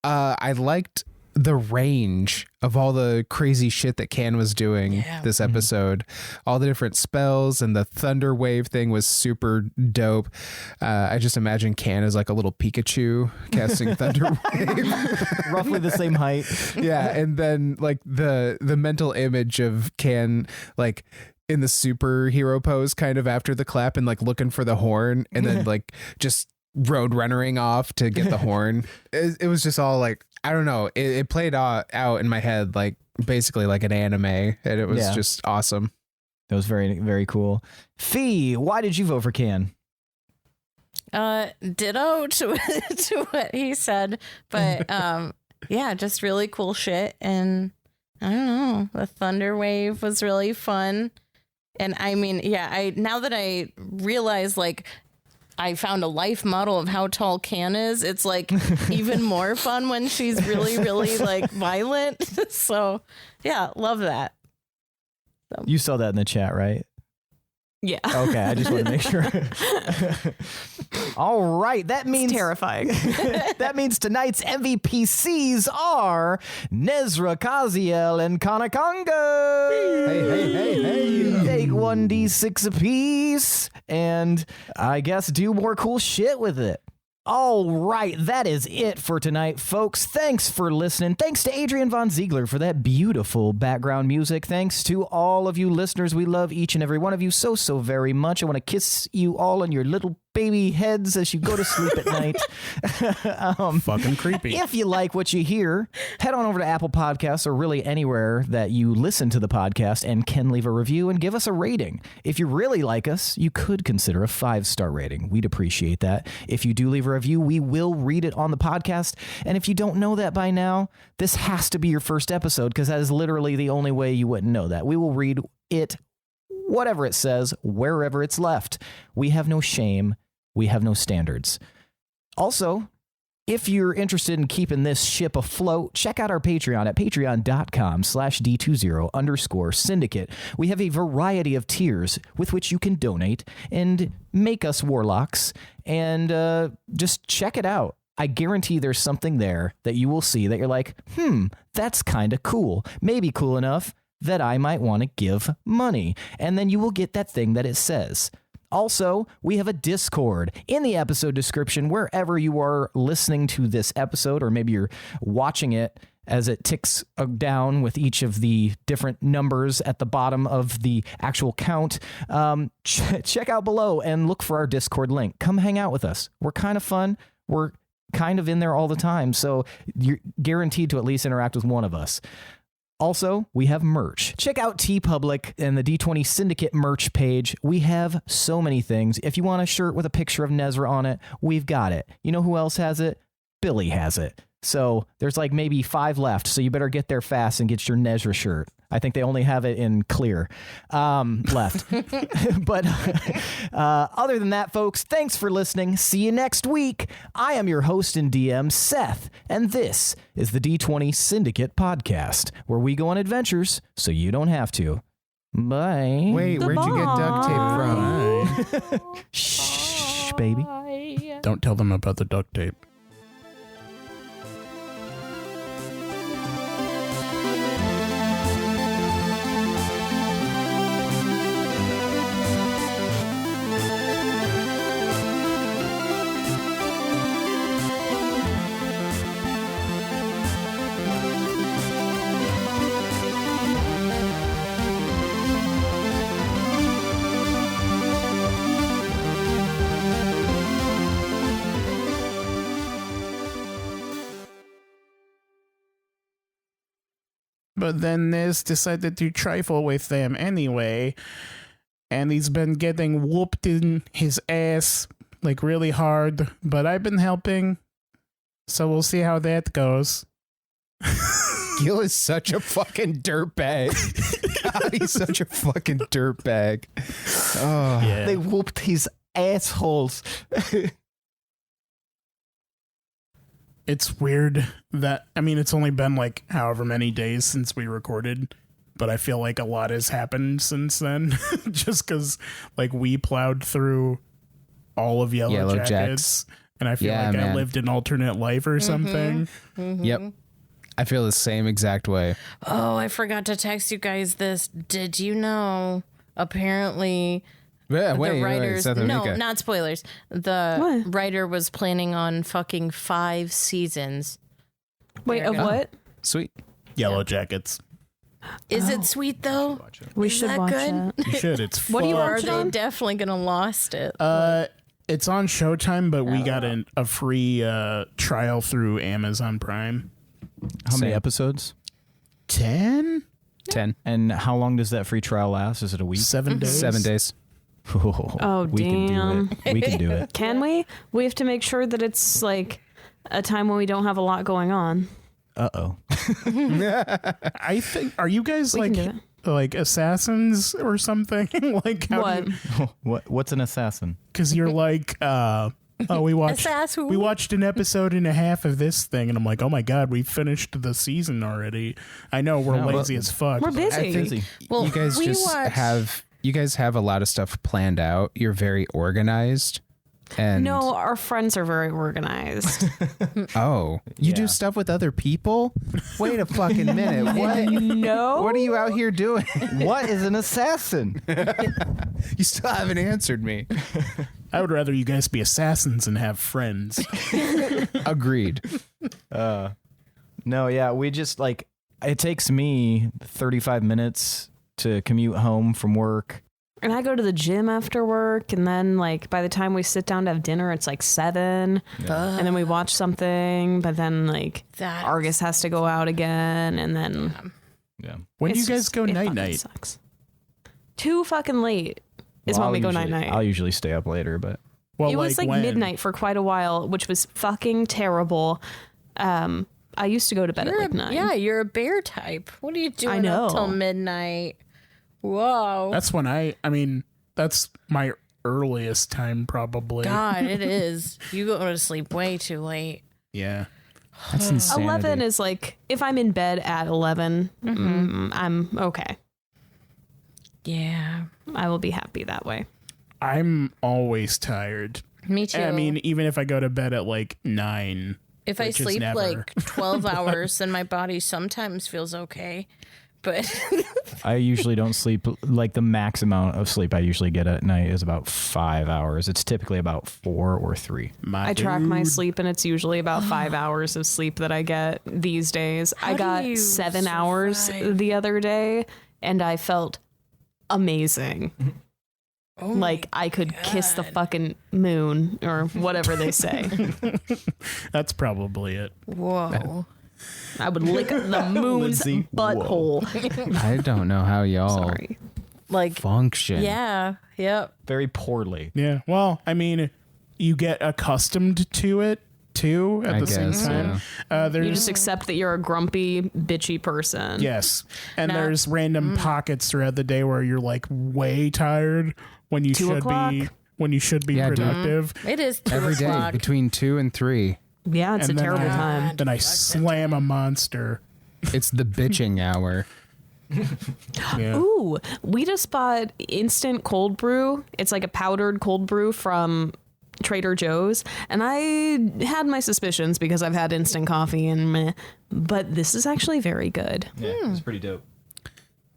I liked the range of all the crazy shit that Can was doing this episode. All the different spells and the thunder wave thing was super dope. I just imagine Can as like a little Pikachu casting thunder wave. Roughly the same height. Yeah, and then like the mental image of Can like in the superhero pose kind of after the clap and like looking for the horn and then like just road runnering off to get the horn. It was just all like, I don't know. It played out in my head like basically like an anime, and it was just awesome. That was very, very cool. Fee, why did you vote for Can? Ditto to what he said, but yeah, just really cool shit. And I don't know, the thunder wave was really fun. And I mean, yeah, now that I realize like I found a life model of how tall Can is, it's like even more fun when she's really, really like violent. So yeah, love that. So. You saw that in the chat, right? Yeah. Okay, I just want to make sure. All right, that means it's terrifying. That means tonight's MVPCs are Nezrah, Kaziel, and Kanak and Hey. Take 1d6 apiece, and I guess do more cool shit with it. All right, that is it for tonight, folks. Thanks for listening. Thanks to Adrian Von Ziegler for that beautiful background music. Thanks to all of you listeners. We love each and every one of you so, so very much. I want to kiss you all on your little baby heads as you go to sleep at night. Fucking creepy. If you like what you hear, head on over to Apple Podcasts or really anywhere that you listen to the podcast and can leave a review and give us a rating. If you really like us, you could consider a 5-star rating. We'd appreciate that. If you do leave a review, we will read it on the podcast. And if you don't know that by now, this has to be your first episode because that is literally the only way you wouldn't know that. We will read it, whatever it says, wherever it's left. We have no shame. We have no standards. Also, if you're interested in keeping this ship afloat, check out our Patreon at patreon.com/D20_Syndicate. We have a variety of tiers with which you can donate and make us warlocks, and just check it out. I guarantee there's something there that you will see that you're like, that's kind of cool. Maybe cool enough that I might want to give money. And then you will get that thing that it says. Also, we have a Discord in the episode description wherever you are listening to this episode, or maybe you're watching it as it ticks down with each of the different numbers at the bottom of the actual count. Check out below and look for our Discord link. Come hang out with us. We're kind of fun. We're kind of in there all the time, so you're guaranteed to at least interact with one of us. Also, we have merch. Check out TeePublic and the D20 Syndicate merch page. We have so many things. If you want a shirt with a picture of Nezrah on it, we've got it. You know who else has it? Billy has it. So there's like maybe 5 left, so you better get there fast and get your Nezrah shirt. I think they only have it in clear left. But other than that, folks, thanks for listening. See you next week. I am your host and DM, Seth, and this is the D20 Syndicate podcast, where we go on adventures so you don't have to. Bye. Wait, where'd you get duct tape from? Shh, baby. Don't tell them about the duct tape. But then Nez decided to trifle with them anyway, and he's been getting whooped in his ass, like, really hard, but I've been helping, so we'll see how that goes. Gil is such a fucking dirtbag. God, he's such a fucking dirtbag. Oh, Yeah. They whooped his assholes. It's weird that, I mean, it's only been like however many days since we recorded, but I feel like a lot has happened since then. Just because, like, we plowed through all of Yellow Jackets, and I feel like I lived an alternate life or something. Yep. I feel the same exact way. Oh, I forgot to text you guys this. Did you know, apparently... Yeah, the writers, Seth and no, Mika. not spoilers. The writer was planning on fucking 5 seasons. Wait, of what? Sweet. Yellow Jackets. Is it sweet though? We Is should that watch good? it. You should. It's What do you fun. Or watch are it they on? definitely gonna lost it? It's on Showtime, but we got a free trial through Amazon Prime. How many Same. episodes? 10? 10. And how long does that free trial last? Is it a week? 7 days? 7 days. Oh, we can damn. do it. We can do it. Can we? We have to make sure that it's like a time when we don't have a lot going on. Uh-oh. I think, are you guys We can do like assassins or something? Like, how What? What's an assassin? Because you're like, we watched Assassin. we watched an episode and a half of this thing, and I'm like, oh my god, we finished the season already. I know we're lazy as fuck. We're busy. I think Well, you guys we just watched- you guys have a lot of stuff planned out. You're very organized. And No, our friends are very organized. you Yeah. do stuff with other people? Wait a fucking minute. What? No. What are you out here doing? What is an assassin? You still haven't answered me. I would rather you guys be assassins and have friends. Agreed. No, yeah, we just like, it takes me 35 minutes to commute home from work. And I go to the gym after work, and then like by the time we sit down to have dinner, it's like 7, and then we watch something. But then like That's- Argus has to go out again, and then Yeah. When do you it's guys just- go it night fucking night? Sucks. Too fucking late is Well, when we go night I'll night. usually stay up later, but Well, It was like when? midnight for quite a while, which was fucking terrible. I used to go to bed at like 9. Yeah, you're a bear type. What are you doing know. up till midnight? Whoa. That's when I mean, that's my earliest time probably. God, it is. You go to sleep way too late. Yeah. that's insanity. 11 is like, if I'm in bed at 11, I'm okay. Yeah. I will be happy that way. I'm always tired. Me too. I mean, even if I go to bed at like 9. if I which is sleep never. like 12 hours, then my body sometimes feels okay. But I usually don't sleep, like the max amount of sleep I usually get at night is about 5 hours. It's typically about 4 or 3. I track my sleep, and it's usually about 5 hours of sleep that I get these days. I do got you 7 hours survive? the other day, and I felt amazing. like I could kiss the fucking moon or whatever they say. That's probably it. Whoa. I would lick the moon's Lindsey, butthole. I don't know how y'all Sorry. Like, function. yeah. Yep. Very poorly. Yeah. Well, I mean, you get accustomed to it too at I the same guess, time. There's You just accept that you're a grumpy, bitchy person. yes, and Now- there's random pockets throughout the day where you're like way tired when you 2 should o'clock? be Yeah, dude. productive. It is 2 Every day o'clock. between 2 and 3. Yeah, it's And a then terrible I- time. Then I slam a monster. It's the bitching hour. Yeah. Ooh, we just bought instant cold brew. It's like a powdered cold brew from Trader Joe's. And I had my suspicions because I've had instant coffee and meh, but this is actually very good. Yeah, it's pretty dope.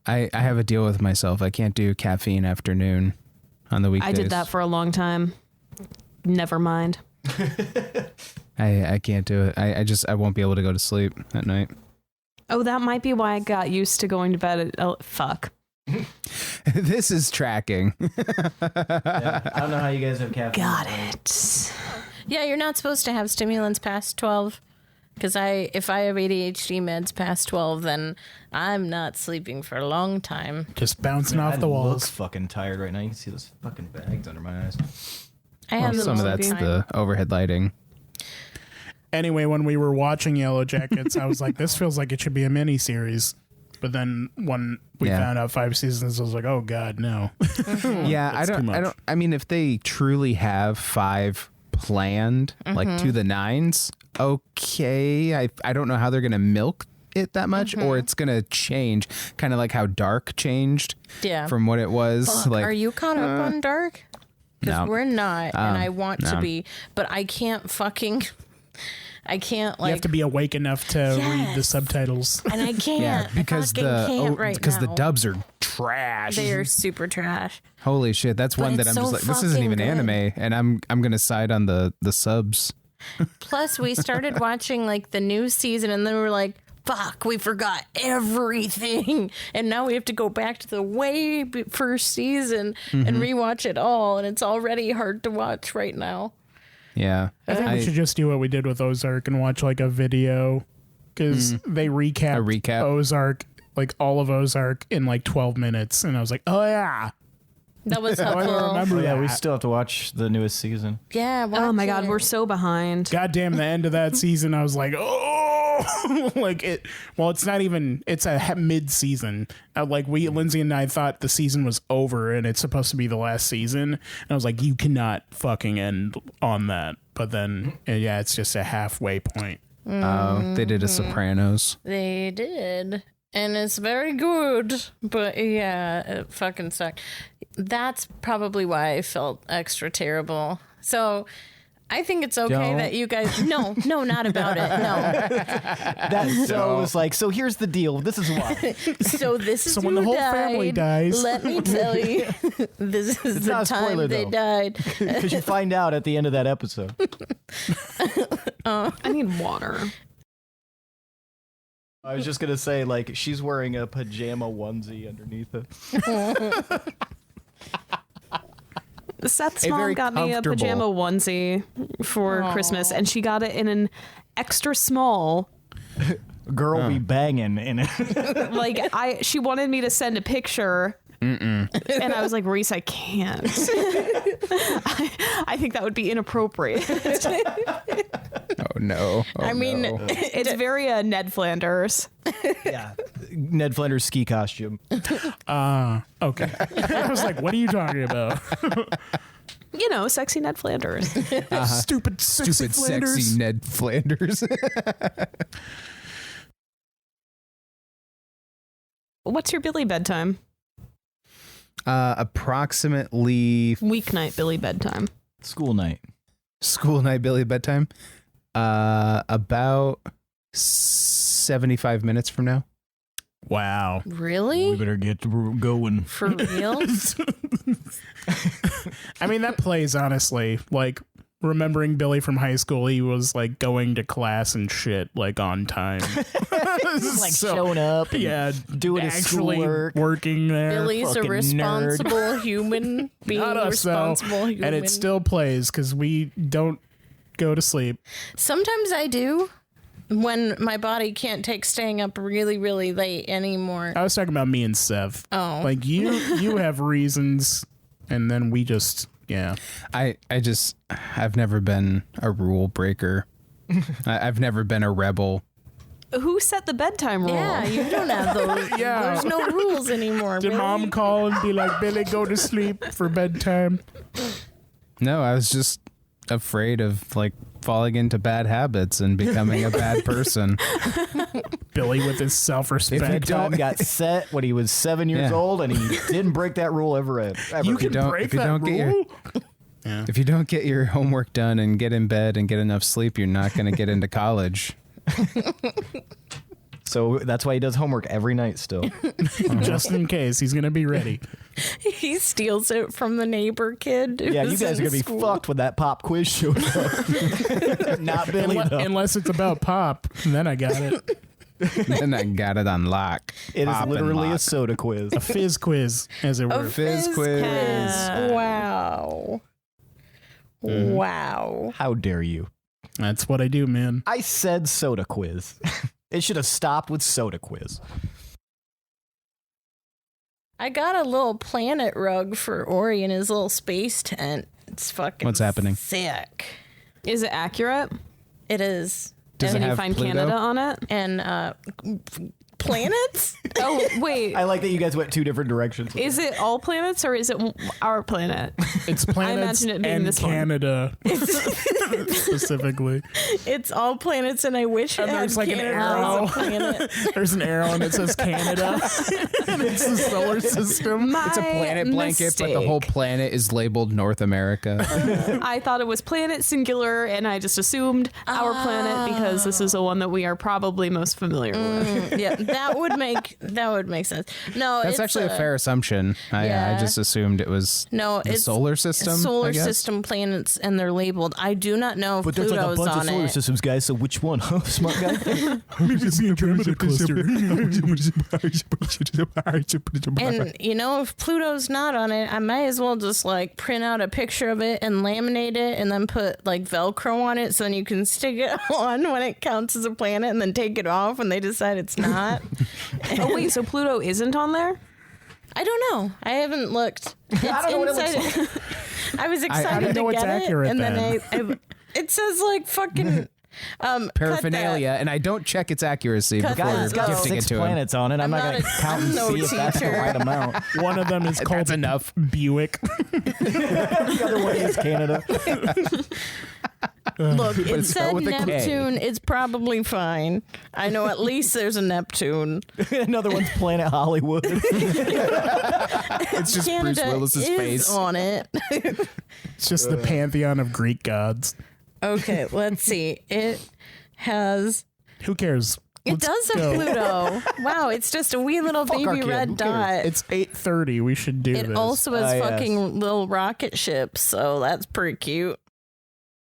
I have a deal with myself. I can't do caffeine afternoon on the weekdays. I did that for a long time. Never mind. I can't do it. I won't be able to go to sleep at night. Oh, that might be why I got used to going to bed at fuck. This is tracking. Yeah, I don't know how you guys have caffeine. Got it. Yeah, you're not supposed to have stimulants past 12. Because if I have ADHD meds past 12, then I'm not sleeping for a long time. Just bouncing I off the look walls. fucking tired right now. You can see those fucking bags under my eyes. I Well, have some of that's time. the overhead lighting. Anyway, when we were watching Yellow Jackets, I was like, this feels like it should be a mini series. But then when we Yeah. found out 5 seasons, I was like, oh god, no. Yeah, That's too much. I mean, if they truly have 5 planned, like to the 9s, okay. I don't know how they're gonna milk it that much, or it's gonna change, kind of like how Dark changed Yeah. from what it was. Fuck, like, are you caught up on Dark? Because No. we're not, and I want to no. be, but I can't fucking. I can't You have like, to be awake enough to read the Yes. subtitles. and I can't. yeah, because I fucking can't right because the now. dubs are trash. They are super trash. Holy shit, that's one that it's I'm just so like, this isn't fucking even good. anime, and I'm gonna side on the subs. Plus, we started watching like the new season, and then we were like, "Fuck, we forgot everything," and now we have to go back to the first season and rewatch it all, and it's already hard to watch right now. Yeah, I think we should just do what we did with Ozark and watch like a video because they A recap. Ozark, like all of Ozark in like 12 minutes. And I was like, oh yeah. That was I helpful. remember Yeah, that. we still have to watch the newest season. Yeah. Oh my god, watch we're it. so behind. Goddamn, the end of that season, I was like, oh, like it. Well, it's not even. It's a mid-season. Like Lindsey and I thought the season was over, and it's supposed to be the last season. And I was like, you cannot fucking end on that. But then, yeah, it's just a halfway point. they did a Sopranos. They did. And it's very good. But yeah, it fucking sucked. That's probably why I felt extra terrible. So I think it's okay Don't. that you guys. No, not about it. No. That so was like, so here's the deal. This is why. So this is So when the who whole died. family dies. Let me tell you, this is It's the not a time spoiler, they though. died. Because you find out at the end of that episode. I need water. I was just gonna say, like, she's wearing a pajama onesie underneath it. Seth's A mom very got me a comfortable- pajama onesie for Christmas, and she got it in an extra small. Girl be banging in it. Like she wanted me to send a picture, and I was like, Reese, I can't. I think that would be inappropriate. Oh no! Oh, I mean, no. It's very Ned Flanders. Yeah. Ned Flanders ski costume. Okay. I was like, what are you talking about? You know, sexy Ned Flanders. Stupid Stupid, Flanders. sexy Ned Flanders. What's your Billy bedtime? Approximately Weeknight Billy bedtime. School night. school night Billy bedtime. About 75 minutes from now. Wow. really? We better get going. For real? I mean, that plays honestly like remembering Billy from high school, he was like going to class and shit like on time. Like showing up and Yeah, doing his actually schoolwork. working there. Billy's a fucking responsible human being. Not us, though. Responsible human. And it still plays because we don't go to sleep. Sometimes I do when my body can't take staying up really, really late anymore. I was talking about me and Seth. Oh. Like you have reasons, and then we just, yeah. I've never been a rule breaker. I've never been a rebel. Who set the bedtime rule? Yeah, you don't have those. Yeah. There's no rules anymore. Did Billy. mom call and be like, Billy, go to sleep for bedtime? No, I was just afraid of like falling into bad habits and becoming a bad person. Billy with his self-respect. Bedtime got set when he was 7 years Yeah. old, and he didn't break that rule ever. You can don't- break if you that don't get your- rule? If you don't get your homework done and get in bed and get enough sleep, you're not going to get into college. So that's why he does homework every night still. Just in case. He's going to be ready. He steals it from the neighbor kid. Yeah, you guys are going to be fucked when that pop quiz shows up. Not Billy, though. Unless it's about pop, then I got it. Then I got it on lock. It is Pop and literally a lock. soda quiz. A fizz quiz, as it were. Fizz quiz. Wow. Wow. How dare you? That's what I do, man. I said soda quiz. It should have stopped with soda quiz. I got a little planet rug for Ori in his little space tent. It's fucking What's happening? sick. Is it accurate? It is. Does Can it you have find Pluto? Canada on it? And planets? Oh, wait. I like that you guys went two different directions. Is it all planets or is it our planet? It's planets imagine it being and this one. Canada specifically. It's all planets, and I wish And it had there's like an Canada arrow. as a planet. There's an arrow and it says Canada. And it's the solar system. It's a planet blanket, but the whole planet is labeled North America. I thought it was planet singular, and I just assumed our planet because this is the one that we are probably most familiar with. Yeah, that would make sense. No, That's it's actually a fair assumption. I yeah. just assumed it was No, the it's solar system. Solar I guess? system planets, and they're labeled. I do not know if But there's Pluto's like a bunch of on solar it. systems, guys. So which one? Huh, smart guy? And if Pluto's not on it, I might as well just like print out a picture of it and laminate it, and then put like Velcro on it, so then you can stick it on when it counts as a planet, and then take it off when they decide it's not. Oh, wait, so Pluto isn't on there? I don't know. I haven't looked. It's don't know what it looks inside. I was excited know to it's get accurate it, and then then. it says like fucking Paraphernalia, and I don't check its accuracy Cut before that. It's got gifting it 6 to him. planets on it. I'm not not going to a- count and I'm no see if that's the teacher. right amount. One of them is called That's enough. Buick. The other one is Canada. look. It it's spelled said with a K. Neptune. It's probably fine. I know at least there's a Neptune. Another one's Planet Hollywood. It's just Canada Bruce Willis's is face. on it. It's just the pantheon of Greek gods. Okay, let's see. It has. Who cares? It Let's does go. have Pluto. Wow, it's just a wee little Fuck our baby kid. Who red cares? dot. It's 8:30. We should do It this. also has Yes. fucking little rocket ships, so that's pretty cute.